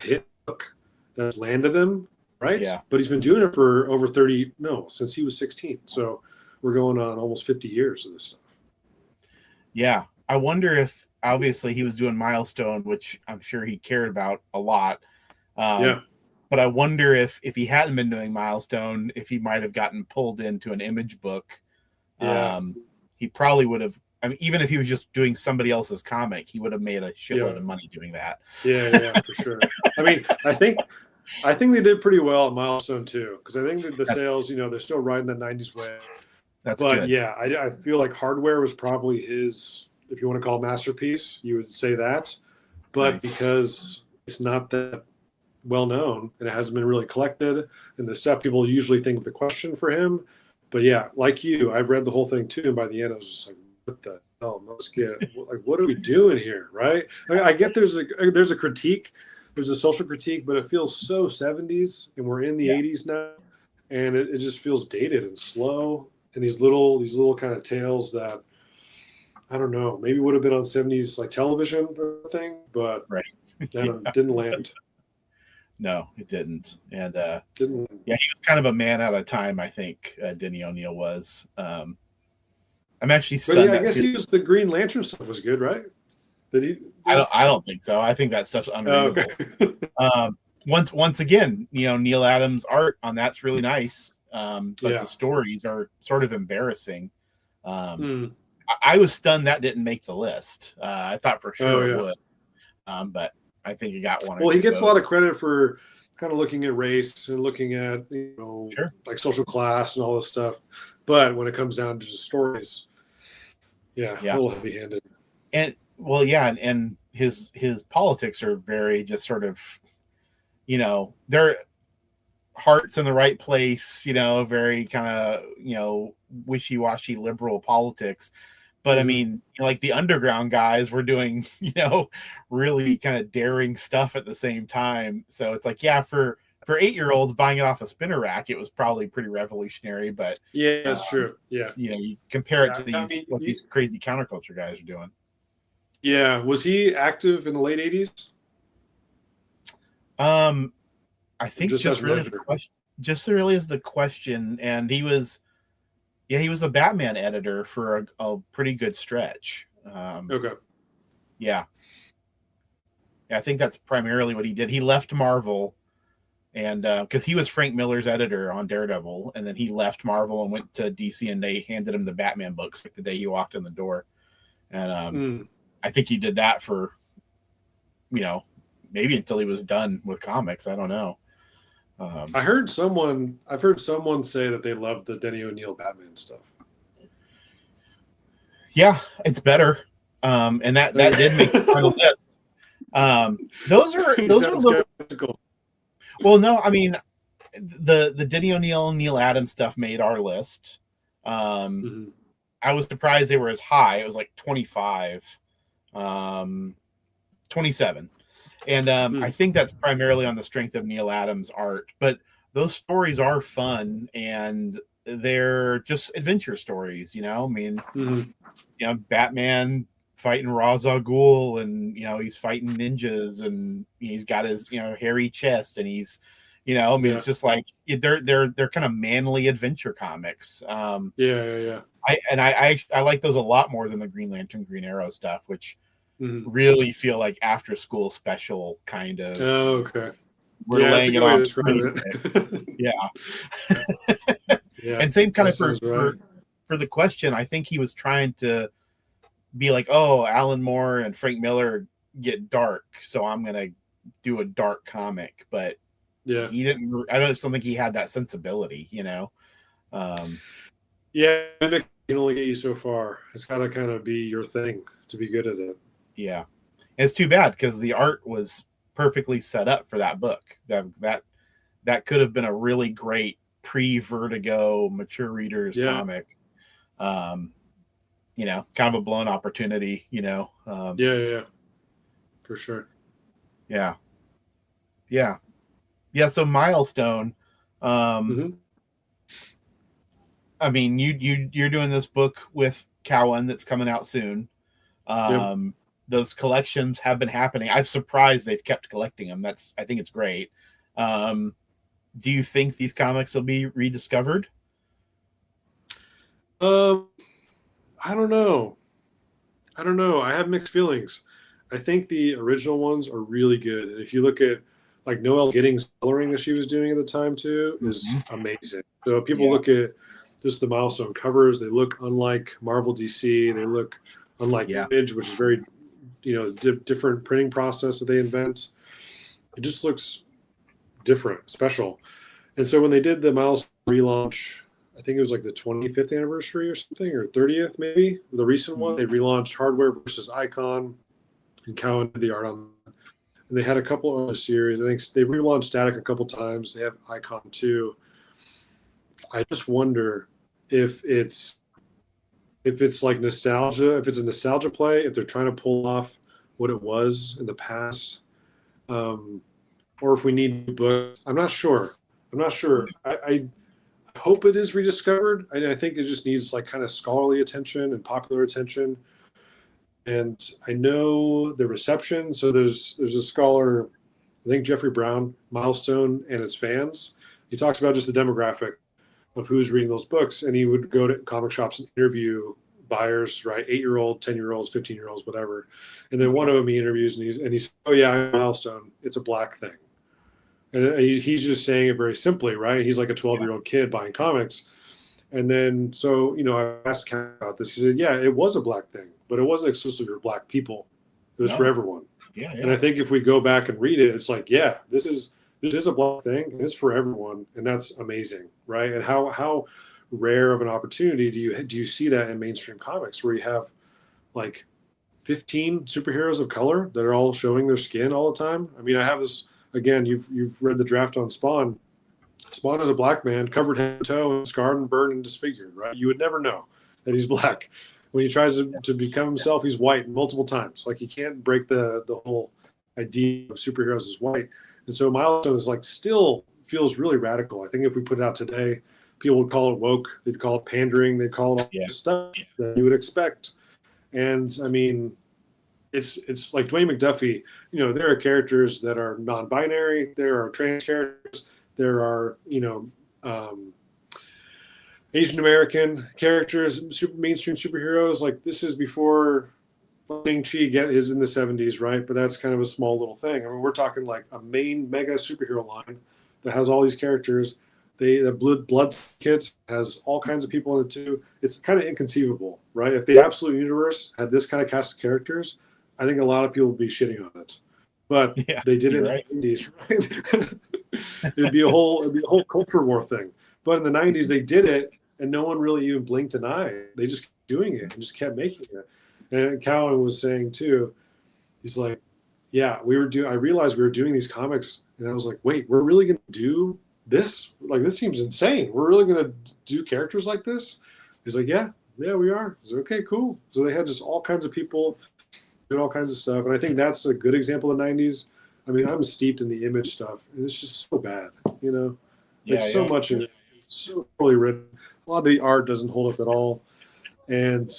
hit book that's landed him right. Yeah. But he's been doing it for over since he was 16. So we're going on almost 50 years of this stuff. Yeah, I wonder if obviously he was doing Milestone, which I'm sure he cared about a lot. But I wonder if he hadn't been doing Milestone, if he might have gotten pulled into an Image book. He probably would have. I mean, even if he was just doing somebody else's comic, he would have made a shitload of money doing that. Yeah, for sure. I mean, I think they did pretty well at Milestone too, because I think that the sales, they're still riding the '90s wave. That's good. Yeah, I feel like Hardware was probably his, if you want to call it masterpiece, you would say that. But because it's not that well known and it hasn't been really collected, and the stuff people usually think of the question for him. But yeah, like you, I've read the whole thing too, and by the end I was just like, what the hell? Let's get like, what are we doing here, right? I mean, I get there's a critique, there's a social critique, but it feels so 70s, and we're in the 80s now, and it just feels dated and slow, and these little kind of tales that I don't know, maybe would have been on 70s like television or thing, but didn't land. No, it didn't. And didn't. Yeah, he was kind of a man out of time, I think, Denny O'Neill was. I'm actually But yeah, stunned I that guess series. he was the Green Lantern stuff was good, right? Did he? I Yeah. don't think so. I think that stuff's Oh, unreadable. okay. Once again, Neil Adams' art on that's really nice, but the Yeah. stories are sort of embarrassing. Um, Hmm. I was stunned that didn't make the list. I thought for Oh, sure it yeah. would, but I think it got one or Well, he two gets a lot of votes. credit for kind of looking at race and looking at Sure. like social class and all this stuff. But when it comes down to just stories, yeah, a Yeah. little heavy-handed. And well, yeah, and his politics are very just sort of, their heart's in the right place, very kind of, wishy-washy liberal politics. But I Hmm. mean, like the underground guys were doing, really kind of daring stuff at the same time. So it's like, yeah, for 8-year-olds buying it off a spinner rack, it was probably pretty revolutionary. But Yeah, uh, that's true. Yeah, you compare it to yeah. I mean, what these crazy counterculture guys are doing. yeah. Was he active in the late '80s? Um, I Or think just as just an really the editor? question, just really is the question, and he was a Batman editor for a pretty good stretch. Okay. Yeah, I think that's primarily what he did. He left Marvel, and because he was Frank Miller's editor on Daredevil, and then he left Marvel and went to DC, and they handed him the Batman books like the day he walked in the door. And Mm. I think he did that for maybe until he was done with comics. I don't know. I've heard someone say that they loved the Denny O'Neil Batman stuff. Yeah, it's better, and that did make the final list. He Those are sounds little. skeptical. Well, no, I mean the Denny O'Neil, Neil Adams stuff made our list. Hmm. I was surprised they were as high. It was like 25, 27. And I Mm. think that's primarily on the strength of Neil Adams' art. But those stories are fun and they're just adventure stories, I mean, Hmm. Batman fighting Ra's al Ghul, and he's fighting ninjas, and he's got his hairy chest, and he's I mean, Yeah. it's just like they're kind of manly adventure comics. Yeah. Yeah. Yeah. I like those a lot more than the Green Lantern, Green Arrow stuff, which Hmm. really feel like after school special kind of. Oh, okay. We're Yeah, that's a laying it good way to on describe pretty thick. it. Yeah. Yeah, And same kind that of sounds right. for the question. I think he was trying to be like, oh, Alan Moore and Frank Miller get dark, so I'm gonna do a dark comic. But Yeah. he didn't. I just don't think he had that sensibility. Um, Yeah, it can only get you so far. It's got to kind of be your thing to be good at it. yeah, it's too bad because the art was perfectly set up for that book. That could have been a really great pre-Vertigo mature readers Yeah. comic. Kind of a blown opportunity. Yeah. Yeah. Yeah. For sure. Yeah, yeah, yeah. So Milestone. Um, Hmm. I mean, you're doing this book with Cowan that's coming out soon. Yep. Those collections have been happening. I'm surprised they've kept collecting them. I think it's great. Um, do you think these comics will be rediscovered? Um, I don't know. I don't know. I have mixed feelings. I think the original ones are really good. And if you look at like Noelle Giddings' coloring that she was doing at the time too, is amazing. So people Yeah, look at just the Milestone covers, they look unlike Marvel DC, they look unlike yeah, Image, which is very, different printing process that they invent. It just looks different, special. And so when they did the Milestone relaunch, I think it was like the 25th anniversary or something, or 30th maybe, the recent one, they relaunched Hardware versus Icon, and Cowan did the art on that. And they had a couple other series. I think they relaunched Static a couple times. They have Icon too. I just wonder if it's like nostalgia, if it's a nostalgia play, if they're trying to pull off what it was in the past, or if we need books. I'm not sure. I hope it is rediscovered. I think it just needs like kind of scholarly attention and popular attention. And I know the reception. So there's a scholar, I think Jeffrey Brown, Milestone and its fans. He talks about just the demographic of who's reading those books, and he would go to comic shops and interview buyers, right? 8-year-old, 10-year-olds, 15-year-olds, whatever. And then one of them he interviews, and he's, oh yeah, I'm a milestone. It's a black thing. And he's just saying it very simply, right? He's like a 12-year-old kid buying comics. And then, so, I asked Cal about this. He said, yeah, it was a black thing, but it wasn't exclusively for black people. It was for everyone. Yeah. And I think if we go back and read it, it's like, yeah, this is a black thing, and it's for everyone, and that's amazing, right? And how rare of an opportunity do you see that in mainstream comics, where you have like 15 superheroes of color that are all showing their skin all the time? I mean, I have this again. You've read the draft on Spawn. Spawn is a black man, covered head to toe, and scarred and burned and disfigured, right? You would never know that he's black. When he tries to become himself, he's white multiple times. Like, he can't break the whole idea of superheroes as white. And so Milestone is like, still feels really radical. I think if we put it out today, people would call it woke. They'd call it pandering. They'd call it all this stuff that you would expect. And I mean, it's like Dwayne McDuffie. There are characters that are non-binary. There are trans characters. There are Asian American characters, mainstream superheroes. Like, this is before Shang-Chi is in the 70s, right? But that's kind of a small little thing. I mean, we're talking like a main mega superhero line that has all these characters. The Blood Kit has all kinds of people in it too. It's kind of inconceivable, right? If the Absolute Universe had this kind of cast of characters, I think a lot of people would be shitting on it. But they did it in the 90s, right? it'd be a whole culture war thing. But in the 90s, they did it, and no one really even blinked an eye. They just kept doing it and just kept making it. And Colin was saying too, he's like, yeah, I realized we were doing these comics, and I was like, wait, we're really going to do this? Like, this seems insane. We're really going to do characters like this? He's like, yeah, we are. I was like, okay, cool. So they had just all kinds of people doing all kinds of stuff. And I think that's a good example of the 90s. I mean, I'm steeped in the Image stuff, and it's just so bad, so much of it. It's so poorly written. A lot of the art doesn't hold up at all. And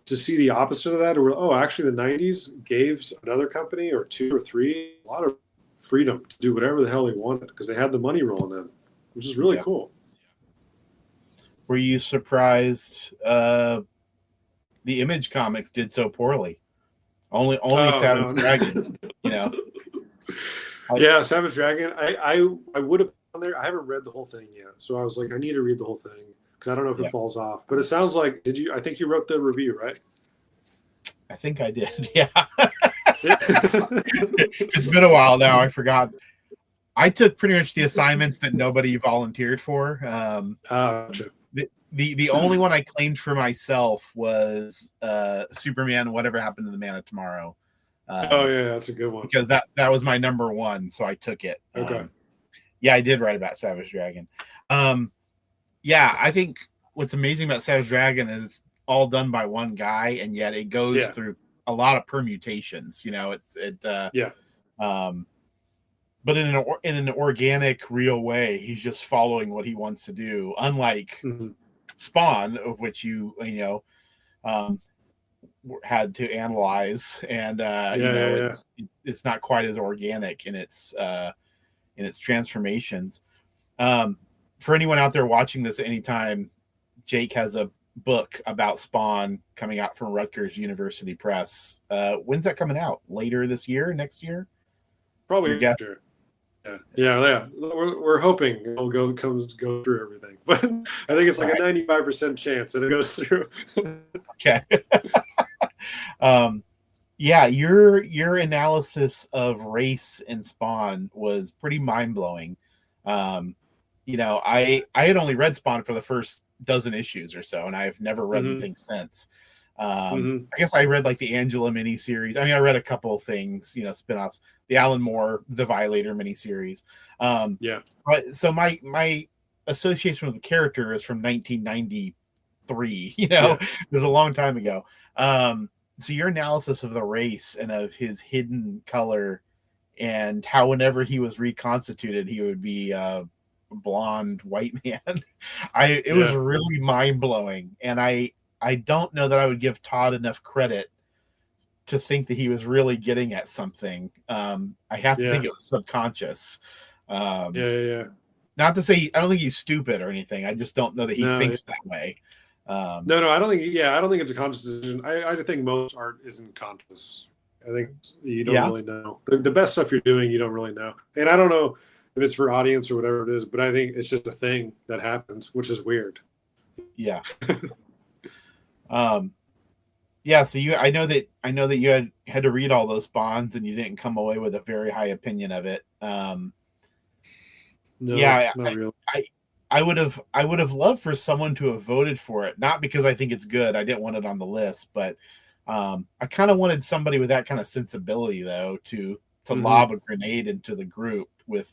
to see the opposite of that, or actually the 90s gave another company or two or three a lot of freedom to do whatever the hell they wanted, because they had the money rolling in, which is really cool. Were you surprised the Image comics did so poorly? Only Savage Dragon, Yeah, Savage Dragon. I would have on there. I haven't read the whole thing yet, so I was like, I need to read the whole thing, because I don't know if it falls off. But it sounds like, I think you wrote the review, right? I think I did. Yeah. It's been a while now. I forgot. I took pretty much the assignments that nobody volunteered for. Gotcha. The only one I claimed for myself was Superman, Whatever Happened to the Man of Tomorrow. That's a good one. Because that was my number one, so I took it. Okay. I did write about Savage Dragon. I think what's amazing about Savage Dragon is it's all done by one guy, and yet it goes through a lot of permutations. But in an organic, real way, he's just following what he wants to do. Unlike Spawn, of which had to analyze, and it's not quite as organic in its transformations. For anyone out there watching this at any time, Jake has a book about Spawn coming out from Rutgers University Press. When's that coming out? Later this year? Next year? Probably next year. Yeah. We're hoping it'll go through everything, but I think it's like a 95% chance that it goes through. Okay. Your analysis of race in Spawn was pretty mind blowing. I had only read Spawn for the first dozen issues or so, and I've never read anything since. I guess I read like the Angela miniseries. I mean, I read a couple of things, spinoffs, the Alan Moore, the Violator miniseries. But so my association with the character is from 1993. It was a long time ago. So your analysis of the race and of his hidden color, and how whenever he was reconstituted, he would be a blonde white man. It was really mind blowing, and I don't know that I would give Todd enough credit to think that he was really getting at something. I have to think it was subconscious. Not to say I don't think he's stupid or anything. I just don't know that he thinks that way. No, I don't think. Yeah, I don't think it's a conscious decision. I think most art isn't conscious. I think you don't Yeah. really know the best stuff you're doing. You don't really know, and I don't know if it's for audience or whatever it is, but I think it's just a thing that happens, which is weird. Yeah. um, yeah. So I know that you had to read all those bonds, and you didn't come away with a very high opinion of it. No, Yeah, not really. I would have loved for someone to have voted for it, not because I think it's good. I didn't want it on the list, but I kind of wanted somebody with that kind of sensibility, though, to lob a grenade into the group with.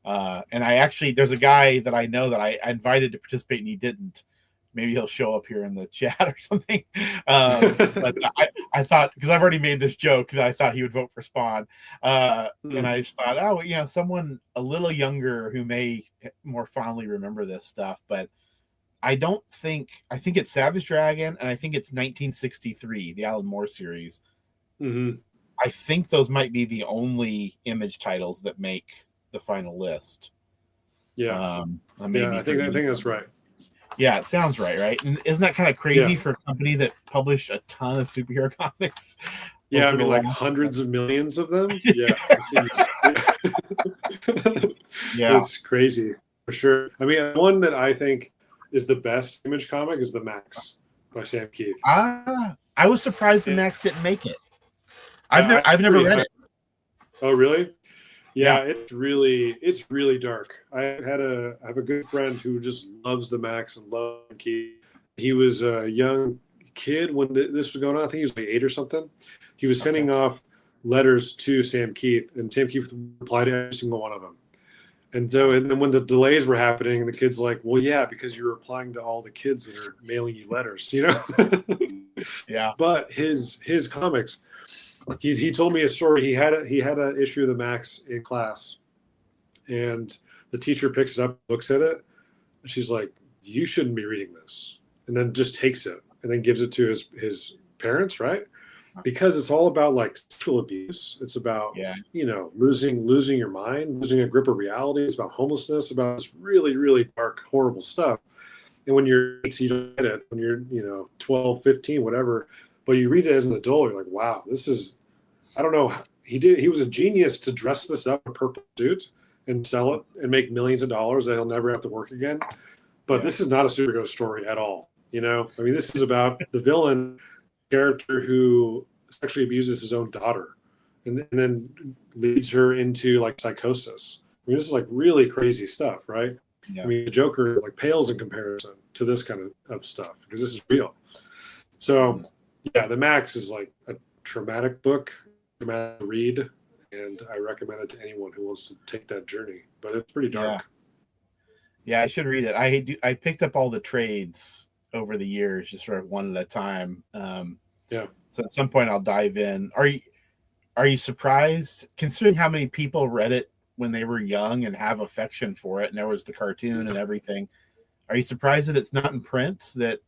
And I actually, there's a guy that I know that I invited to participate, and he didn't. Maybe he'll show up here in the chat or something. But I thought, because I've already made this joke, that I thought he would vote for Spawn. And I just thought, oh, someone a little younger who may more fondly remember this stuff. But I think it's Savage Dragon, and I think it's 1963, the Alan Moore series. Mm-hmm. I think those might be the only Image titles that make the final list. Yeah. I think that's right. Yeah, it sounds right? And isn't that kind of crazy for a company that published a ton of superhero comics? Yeah, I mean, like hundreds of millions of them. Yeah. Yeah. It's crazy, for sure. I mean, one that I think is the best Image comic is The Max by Sam Keith. I was surprised the Max didn't make it. I've never read it. Oh, really? Yeah, it's really dark. I have a good friend who just loves The Max and loves Keith. He was a young kid when this was going on. I think he was like 8 or something. He was sending off letters to Sam Keith, and Sam Keith replied to every single one of them. And then when the delays were happening, the kid's like, "Well, yeah, because you're replying to all the kids that are mailing you letters, Yeah. But his comics. He told me a story. He had an issue of The Max in class, and the teacher picks it up, looks at it, and she's like, "You shouldn't be reading this," and then just takes it and then gives it to his parents, right? Because it's all about like sexual abuse. It's about losing your mind, losing a grip of reality. It's about homelessness, about this really, really dark, horrible stuff. And when you're 18, you don't get it. When you're 12, 15, whatever. But you read it as an adult, you're like, wow, this is, I don't know. He was a genius to dress this up in a purple suit and sell it and make millions of dollars that he'll never have to work again. But this is not a superhero story at all. I mean, this is about the villain character who sexually abuses his own daughter and then leads her into like psychosis. I mean, this is like really crazy stuff, right? Yeah. I mean, the Joker like pales in comparison to this kind of stuff because this is real. So, yeah, The Max is like a traumatic book, traumatic read, and I recommend it to anyone who wants to take that journey. But it's pretty dark. Yeah, I should read it. I picked up all the trades over the years, just sort of one at a time. So at some point I'll dive in. Are you surprised, considering how many people read it when they were young and have affection for it, and there was the cartoon and everything? Are you surprised that it's not in print? That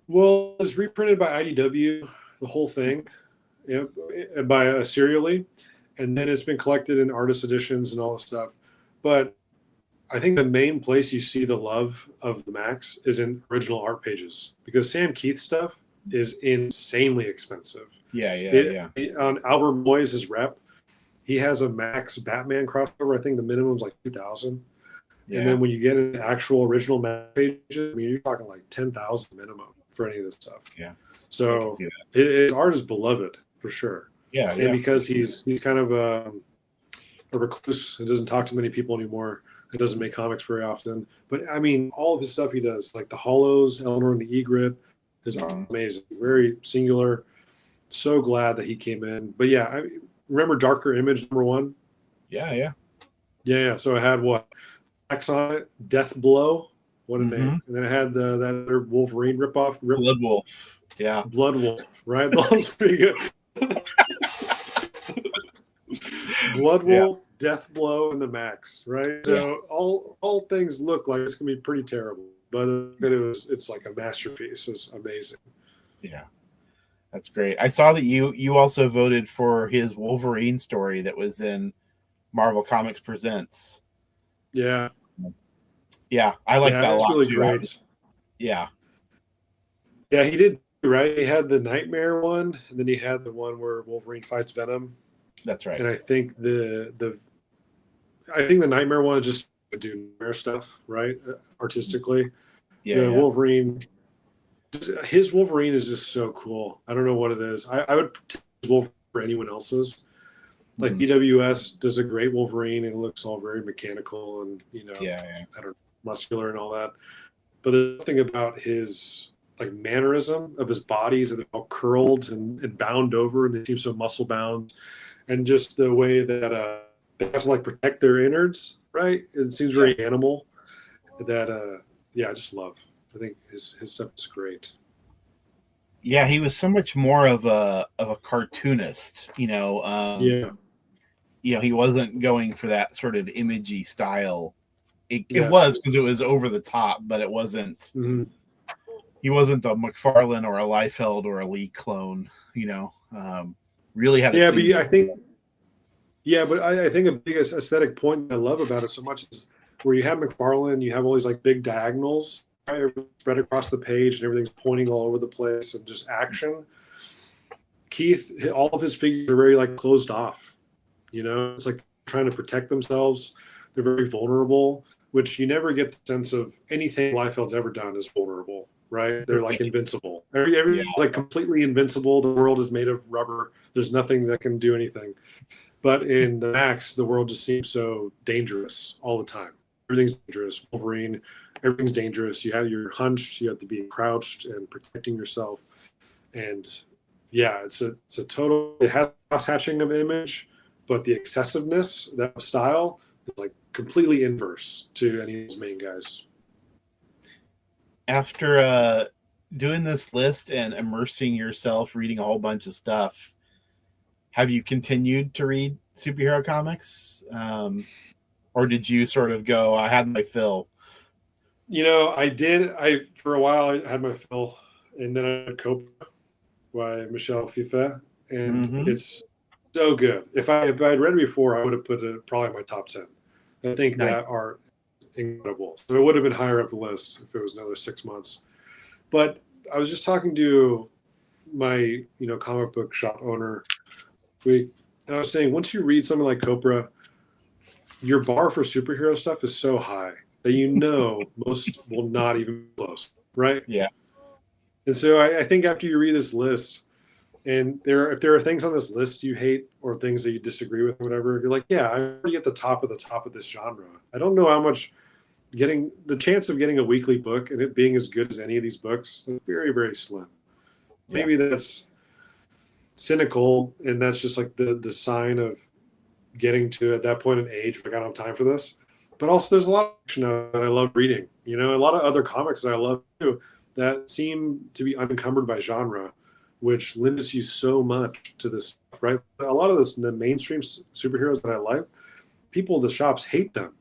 Well, it's reprinted by IDW, the whole thing, by serially, and then it's been collected in artist editions and all this stuff. But I think the main place you see the love of The Max is in original art pages, because Sam Keith stuff is insanely expensive. Yeah. On Albert Moyes' rep, he has a Max Batman crossover. I think the minimum is like 2,000. Yeah. And then when you get into actual original Max pages, I mean, you're talking like 10,000 minimum for any of this stuff. Yeah. So his art is beloved for sure. Yeah. And because he's kind of a recluse, he doesn't talk to many people anymore. He doesn't make comics very often. But I mean, all of his stuff he does, like the Hollows, Eleanor and the Egret, is amazing. Very singular. So glad that he came in. But yeah, I remember Darker Image #1? Yeah. So I had X on it, Death Blow. What a name. And then I had that other Wolverine ripoff. Blood Wolf. Yeah. Blood Wolf, right? That was pretty good. Blood Wolf, Death Blow, and The Max, right? So all things look like it's going to be pretty terrible. But it's like a masterpiece. It's amazing. Yeah. That's great. I saw that you also voted for his Wolverine story that was in Marvel Comics Presents. Yeah. Yeah, I like that a lot really too. Great. Yeah, Yeah, he did, right? He had the Nightmare one, and then he had the one where Wolverine fights Venom. that's right. And I think the Nightmare one is just do nightmare stuff, right? Artistically, Yeah, the yeah, Wolverine, his Wolverine is just so cool. I don't know what it is. I would take his Wolverine for anyone else's. Like Mhm. BWS does a great Wolverine, and it looks all very mechanical and Yeah, yeah, I don't know, muscular and all that. But there's something about his like mannerism of his bodies and they're all curled and bound over, and they seem so muscle bound, and just the way that they have to like protect their innards, right? It seems yeah. very animal. That yeah, I just love. I think his stuff is great. Yeah, he was so much more of a cartoonist, Yeah, he wasn't going for that sort of imagey style. It yes. was because it was over the top, but it wasn't. Mhm. He wasn't a McFarlane or a Liefeld or a Lee clone. Really had a Yeah, but singular. I think yeah, but I think a biggest aesthetic point I love about it so much is where you have McFarlane, you have all these like big diagonals right, spread across the page, and everything's pointing all over the place and just action. Keith, all of his figures are very like closed off. It's like trying to protect themselves. They're very vulnerable, which you never get the sense of anything Liefeld's ever done is vulnerable, right? They're like invincible. Yeah, Everything's like completely invincible. The world is made of rubber. There's nothing that can do anything. But in the Max, the world just seems so dangerous all the time. Everything's dangerous. Wolverine, everything's dangerous. You're hunched. You have to be crouched and protecting yourself. And yeah, it's a total. It has hatching of image, but the excessiveness, that style, is like completely inverse to any of these main guys. after doing this list and immersing yourself, reading a whole bunch of stuff, have you continued to read superhero comics, or did you sort of go? I had my fill. I did. I for a while I had my fill, and then I had Cobra by Michel Fife, and Mm-hmm. it's so good. If I'd read it before, I would have put it probably in my top 10. I think Nice. that art is incredible. So it would have been higher up the list if it was another 6 months. But I was just talking to my comic book shop owner week, and I was saying once you read something like Cobra, your bar for superhero stuff is so high that most will not even be close, right? Yeah. And so I think after you read this list, and if there are things on this list you hate or things that you disagree with, or whatever, you're like, yeah, I'm already at the top of this genre. I don't know how much getting the chance of getting a weekly book and it being as good as any of these books is very, very slim. Yeah. Maybe that's cynical, and that's just like the sign of getting to at that point in age. Like I don't have time for this. But also, there's a lot of action that I love reading. A lot of other comics that I love too that seem to be unencumbered by genre, which limits you so much to this. Right, a lot of the mainstream superheroes that I like, people in the shops hate them.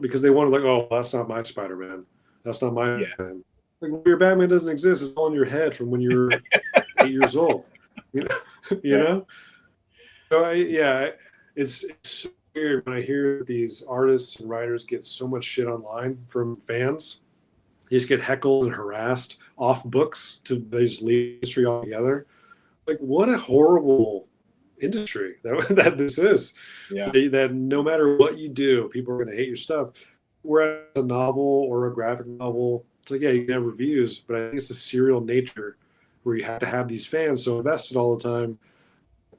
Because they want to like, oh, that's not my Spider-Man. That's not my Yeah. Batman. Like your Batman doesn't exist. It's all in your head from when you were 8 years old. You know. So it's so weird when I hear these artists and writers get so much shit online from fans. They just get heckled and harassed off books they just leave history altogether. Like what a horrible industry that this is. Yeah. That no matter what you do, people are going to hate your stuff. Whereas a novel or a graphic novel, it's like, yeah, you can have reviews, but I think it's the serial nature where you have to have these fans so invested all the time.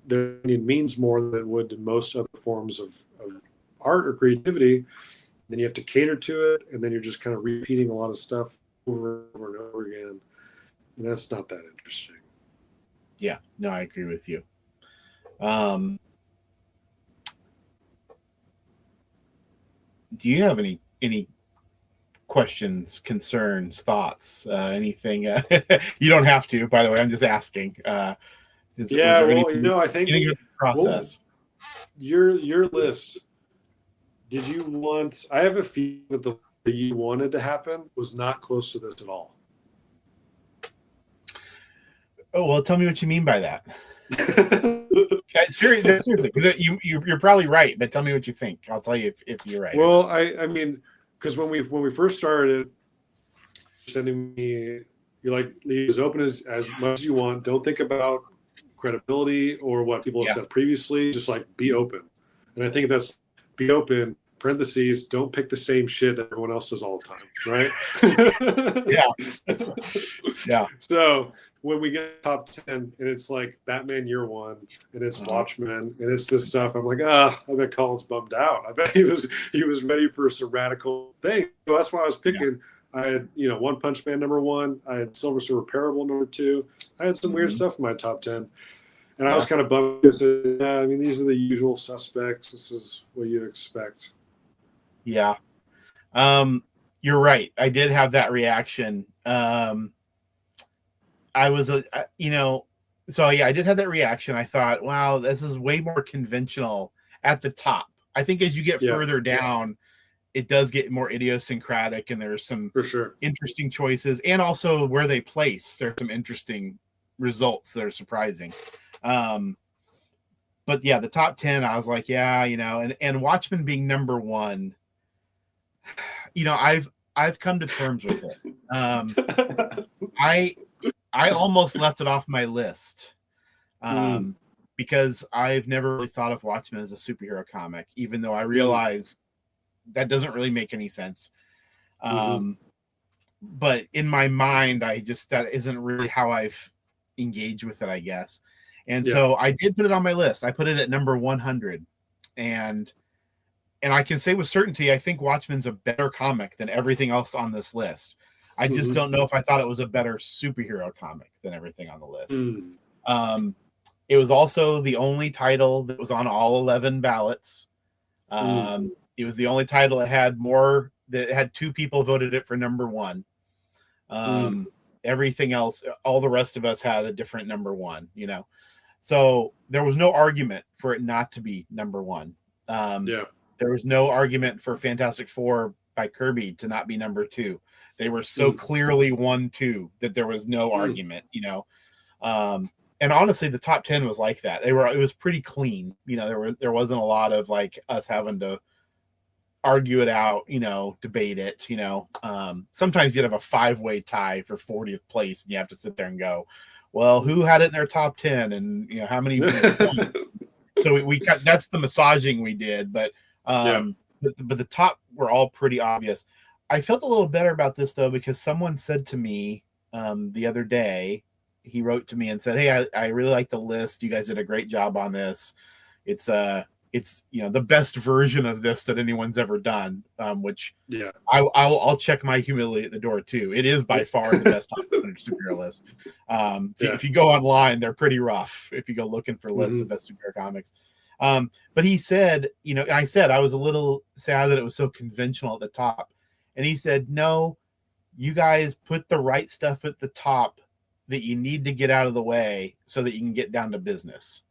It means more than it would in most other forms of art or creativity. Then you have to cater to it, and then you're just kind of repeating a lot of stuff over and over and over again. And that's not that interesting. Yeah. No, I agree with you. Do you have any questions, concerns, thoughts, anything? You don't have to, by the way. I'm just asking. Was there anything, I think anything about the process? Your list. Did you want? I have a feeling that the you wanted to happen was not close to this at all. Oh well, tell me what you mean by that. Seriously, because you're probably right, but tell me what you think. I'll tell you if you're right. Well, I mean, because when we first started, sending me, you're like, leave as open as much as you want. Don't think about credibility or what people have said previously. Just like be open. And I think that's be open, parentheses, don't pick the same shit that everyone else does all the time, right? Yeah. So when we get top 10 and it's like Batman Year One and it's Watchmen and it's this stuff, I'm like, I bet Colin's bummed out. I bet he was ready for some radical thing. So that's why I was picking. I had, One Punch Man #1. I had Silver Surfer Parable #2. I had some weird stuff in my top 10. And I was kind of bummed because, these are the usual suspects. This is what you'd expect. Yeah. You're right. I did have that reaction. I was, I did have that reaction. I thought, wow, this is way more conventional at the top. I think as you get further down, it does get more idiosyncratic, and there's some for sure interesting choices, and also where they place. There's some interesting results that are surprising. But yeah, the top 10, I was like, and Watchmen being #1, I've come to terms with it. I almost left it off my list because I've never really thought of Watchmen as a superhero comic, even though I realize that doesn't really make any sense. But in my mind, that isn't really how I've engaged with it, I guess. And so I did put it on my list. I put it at number 100. And I can say with certainty, I think Watchmen's a better comic than everything else on this list. I just don't know if I thought it was a better superhero comic than everything on the list. It was also the only title that was on all 11 ballots. It was the only title that had 2 people voted it for #1. Everything else, all the rest of us had a different #1, So there was no argument for it not to be #1. There was no argument for Fantastic Four by Kirby to not be #2. They were so clearly 1-2 that there was no argument, And honestly, the top 10 was like that. It was pretty clean. There wasn't a lot of like us having to argue it out, debate it, sometimes you'd have a 5-way tie for 40th place and you have to sit there and go, well, who had it in their top 10 and how many so we got, that's the massaging we did, but the top were all pretty obvious. I felt a little better about this though, because someone said to me the other day, he wrote to me and said, hey, I really like the list. You guys did a great job on this. It's the best version of this that anyone's ever done, which I'll check my humility at the door too. It is by far the best top 100 superhero list. If you go online, they're pretty rough if you go looking for lists of best superhero comics. But he said, I said I was a little sad that it was so conventional at the top. And he said, no, you guys put the right stuff at the top that you need to get out of the way so that you can get down to business.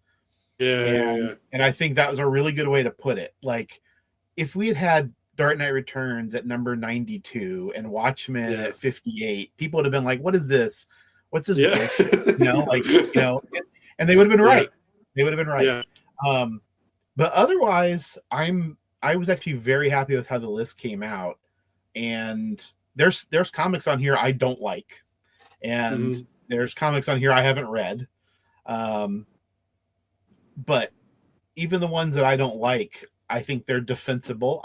And I think that was a really good way to put it. Like, if we had Dark Knight Returns at number 92 and Watchmen at 58, people would have been like, what is this? What's this bullshit? And they would have been right. They would have been right. But otherwise, I was actually very happy with how the list came out. And there's comics on here I don't like. And there's comics on here I haven't read. But even the ones that I don't like, I think they're defensible.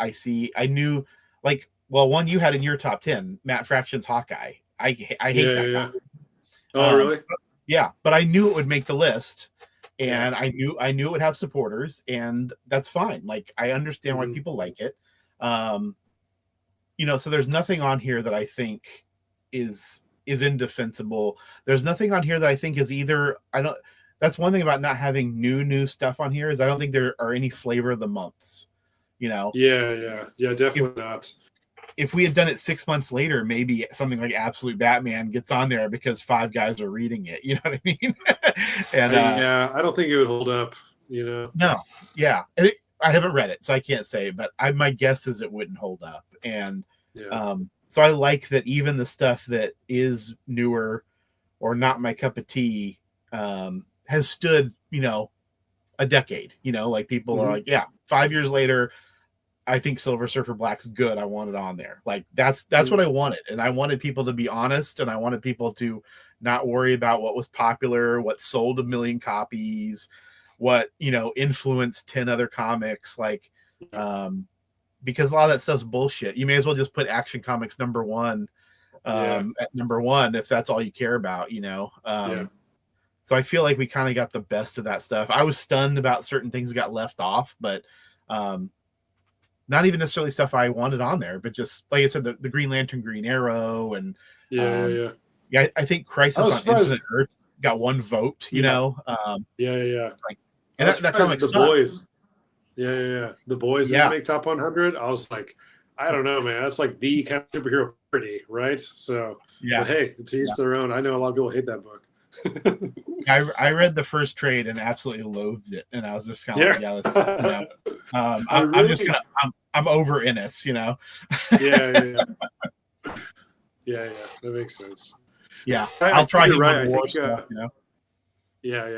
One you had in your top 10, Matt Fraction's Hawkeye. I hate that comic. Oh, really? But I knew it would make the list, and I knew it would have supporters, and that's fine. Like, I understand why people like it. So there's nothing on here that I think is indefensible. There's nothing on here that I think is either that's one thing about not having new stuff on here is I don't think there are any flavor of the months, Yeah, definitely not. If we had done it 6 months later, maybe something like Absolute Batman gets on there because 5 guys are reading it. You know what I mean? And I don't think it would hold up. No, yeah, and I haven't read it, so I can't say. But my guess is it wouldn't hold up. And so I like that even the stuff that is newer or not my cup of tea has stood, a decade. Like, people are like, 5 years later, I think Silver Surfer Black's good. I want it on there. Like that's what I wanted. And I wanted people to be honest, and I wanted people to not worry about what was popular, what sold 1 million copies, what, influenced 10 other comics. Like, because a lot of that stuff's bullshit. You may as well just put Action Comics #1 at #1 if that's all you care about, So I feel like we kind of got the best of that stuff. I was stunned about certain things got left off, but not even necessarily stuff I wanted on there, but just like I said, the Green Lantern, Green Arrow, and I think Crisis on Infinite Earths got 1 vote. Like, and that comic the sucks. Boys. The Boys didn't make top 100. I was like, I don't know, man. That's like the kind of superhero parody, right? So but hey, to each their own. I know a lot of people hate that book. I read the first trade and absolutely loathed it, and I was just kind of like, that's I'm just gonna I'm over Innis, Yeah, that makes sense. Yeah, I'll try him right. on war stuff, Yeah.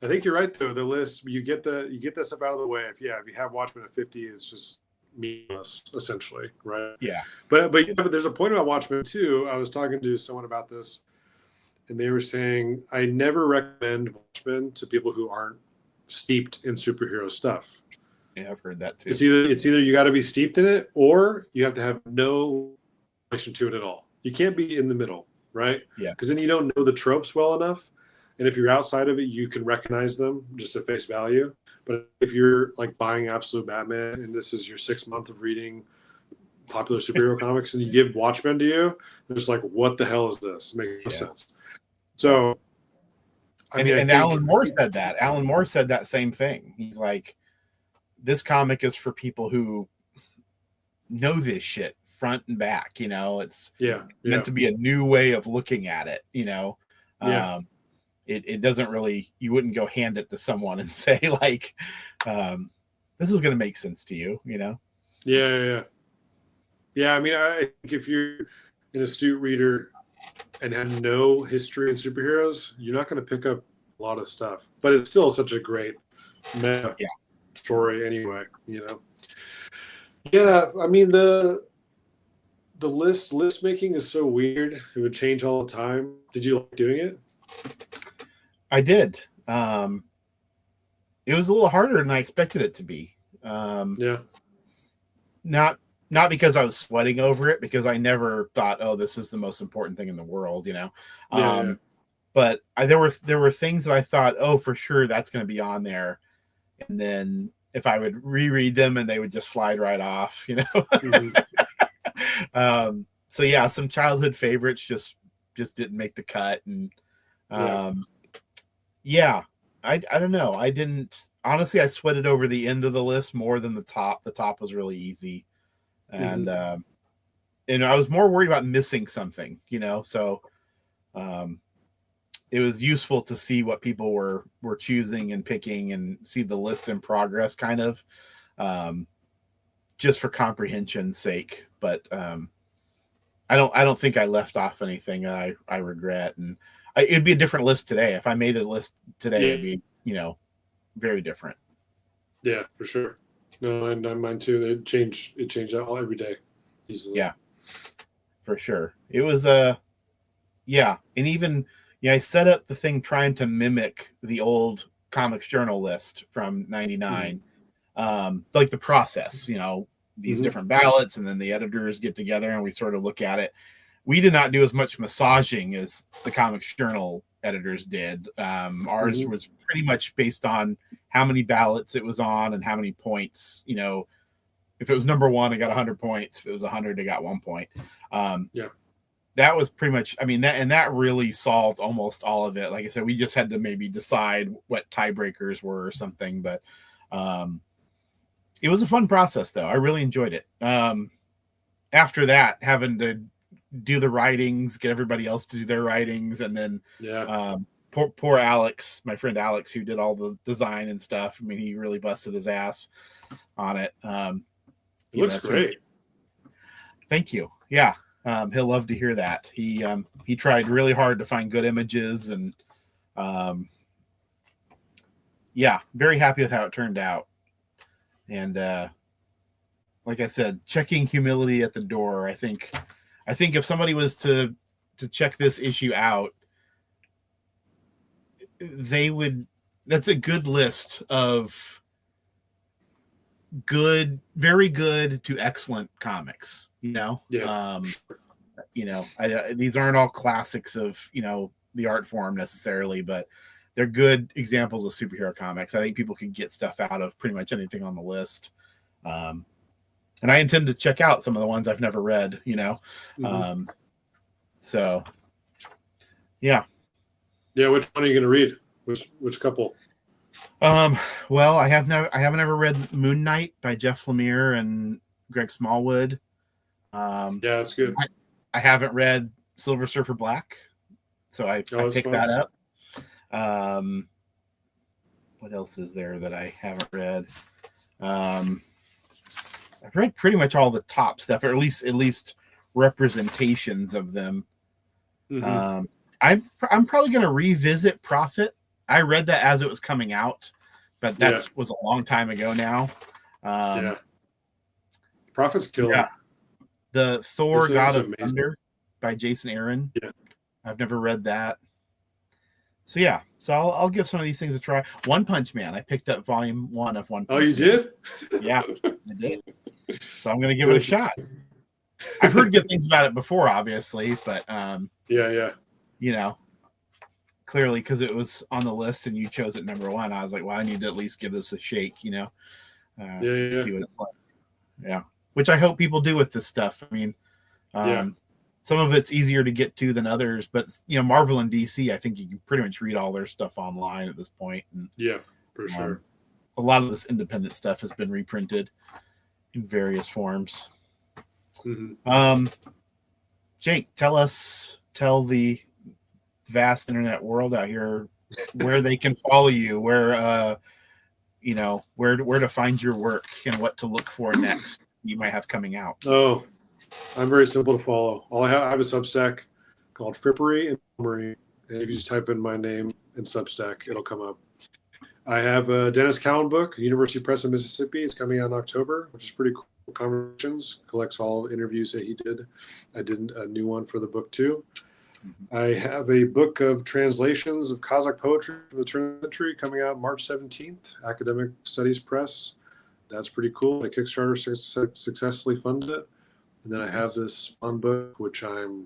I think you're right though. The list, you get this up out of the way. If you have Watchmen at 50, it's just meaningless essentially, right? Yeah. But there's a point about Watchmen too. I was talking to someone about this, and they were saying I never recommend Watchmen to people who aren't steeped in superhero stuff. Yeah, I've heard that too. It's either you got to be steeped in it, or you have to have no relation to it at all. You can't be in the middle, right? Yeah. Because then you don't know the tropes well enough, and if you're outside of it, you can recognize them just at face value. But if you're like buying Absolute Batman, and this is your 6th month of reading popular superhero comics, and you give Watchmen to you, it's like, what the hell is this? It makes no sense. So, I think Alan Moore said that. Alan Moore said that same thing. He's like, this comic is for people who know this shit front and back. It's meant to be a new way of looking at it. It doesn't really. You wouldn't go hand it to someone and say like, "This is going to make sense to you." Yeah. I mean, I think if you're an astute reader and have no history in superheroes, you're not going to pick up a lot of stuff. But it's still such a great meta story anyway, Yeah, I mean the list making is so weird. It would change all the time. Did you like doing it? I did. It was a little harder than I expected it to be. Not because I was sweating over it, because I never thought, oh, this is the most important thing in the world, But there were things that I thought, oh, for sure that's going to be on there, and then if I would reread them, and they would just slide right off, So yeah, some childhood favorites just didn't make the cut, and I don't know. I didn't honestly. I sweated over the end of the list more than the top. The top was really easy. And I was more worried about missing something, so it was useful to see what people were choosing and picking, and see the lists in progress kind of, just for comprehension's sake. But I don't think I left off anything I regret, and it'd be a different list today. If I made a list today, it'd be, very different. Yeah, for sure. No, and mine too. It changed all every day. Easily. Yeah, for sure. It was and even I set up the thing trying to mimic the old Comics Journal list from '99, like the process. These different ballots, and then the editors get together and we sort of look at it. We did not do as much massaging as the Comics Journal editors did. Ours was pretty much based on how many ballots it was on and how many points. If it was #1, it got 100 points. If it was 100, it got 1 point. That was pretty much. I mean, that really solved almost all of it. Like I said, we just had to maybe decide what tiebreakers were or something. But it was a fun process, though. I really enjoyed it. After that, having to do the writings, get everybody else to do their writings, and then poor Alex, my friend Alex, who did all the design and stuff. I mean, he really busted his ass on it. It looks great. Thank you. Yeah, he'll love to hear that. He tried really hard to find good images, and very happy with how it turned out. And like I said, checking humility at the door. I think if somebody was to check this issue out, they would. That's a good list of good, very good to excellent comics. Yeah. These aren't all classics of the art form necessarily, but they're good examples of superhero comics. I think people can get stuff out of pretty much anything on the list. And I intend to check out some of the ones I've never read, so yeah. Which one are you going to read? Which couple? Well, I haven't ever read Moon Knight by Jeff Lemire and Greg Smallwood. Yeah, that's good. I haven't read Silver Surfer Black, so I picked that up. What else is there that I haven't read? I've read pretty much all the top stuff, or at least representations of them. Mm-hmm. I'm probably going to revisit Prophet. I read that as it was coming out, but that was a long time ago now. Prophet's killer. Yeah. The Thor God of Thunder by Jason Aaron. Yeah. I've never read that. So yeah, I'll give some of these things a try. One Punch Man. I picked up volume 1 of One Punch Man. Oh, you did? Yeah, I did. So I'm going to give it a shot. I've heard good things about it before, obviously, but clearly because it was on the list and you chose it number 1, I was like, well, I need to at least give this a shake, see what it's like. Yeah, which I hope people do with this stuff. I mean, some of it's easier to get to than others, but Marvel and DC, I think you can pretty much read all their stuff online at this point. And, for sure. A lot of this independent stuff has been reprinted in various forms. Mm-hmm. Jake, tell the vast internet world out here where they can follow you, where to find your work and what to look for next you might have coming out. Oh, I'm very simple to follow. I have a Substack called Frippery and Memory, and if you just type in my name in Substack, it'll come up. I have a Dennis Cowan book, University Press of Mississippi. It's coming out in October, which is pretty cool. Conversations, collects all interviews that he did. I did a new one for the book too. Mm-hmm. I have a book of translations of Kazakh poetry from the turn of the century coming out March 17th, Academic Studies Press. That's pretty cool. My Kickstarter successfully funded it. And then I have this one book, which I'm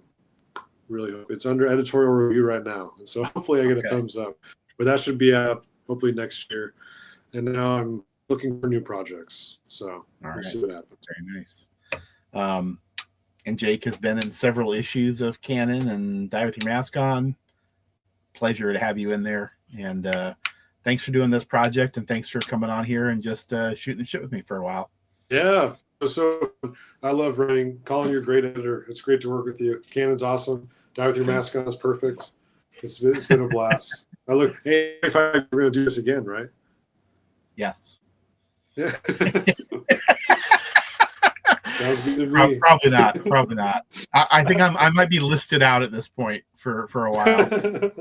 really hope it's under editorial review right now. And so hopefully I get a thumbs up. But that should be out hopefully next year. And now I'm looking for new projects. So we'll see what happens. Very nice. And Jake has been in several issues of Canon and Die With Your Mask On. Pleasure to have you in there. And thanks for doing this project. And thanks for coming on here and just shooting the shit with me for a while. Yeah. So I love writing. Colin, you're a great editor. It's great to work with you. Canon's awesome. Die With Your Mask On is perfect. It's been a blast. Hey, if we're going to do this again, right? Yes. Yeah. Sounds good to me. Probably not. I think I might be listed out at this point for a while.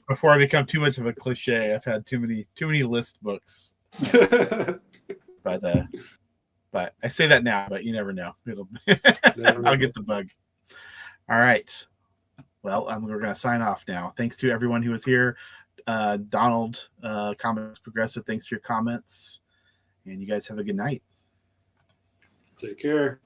Before I become too much of a cliche, I've had too many list books. But I say that now, but you never know. I'll get the bug. All right. Well, we're going to sign off now. Thanks to everyone who was here. Donald, Comics Progressive, thanks for your comments. And you guys have a good night. Take care.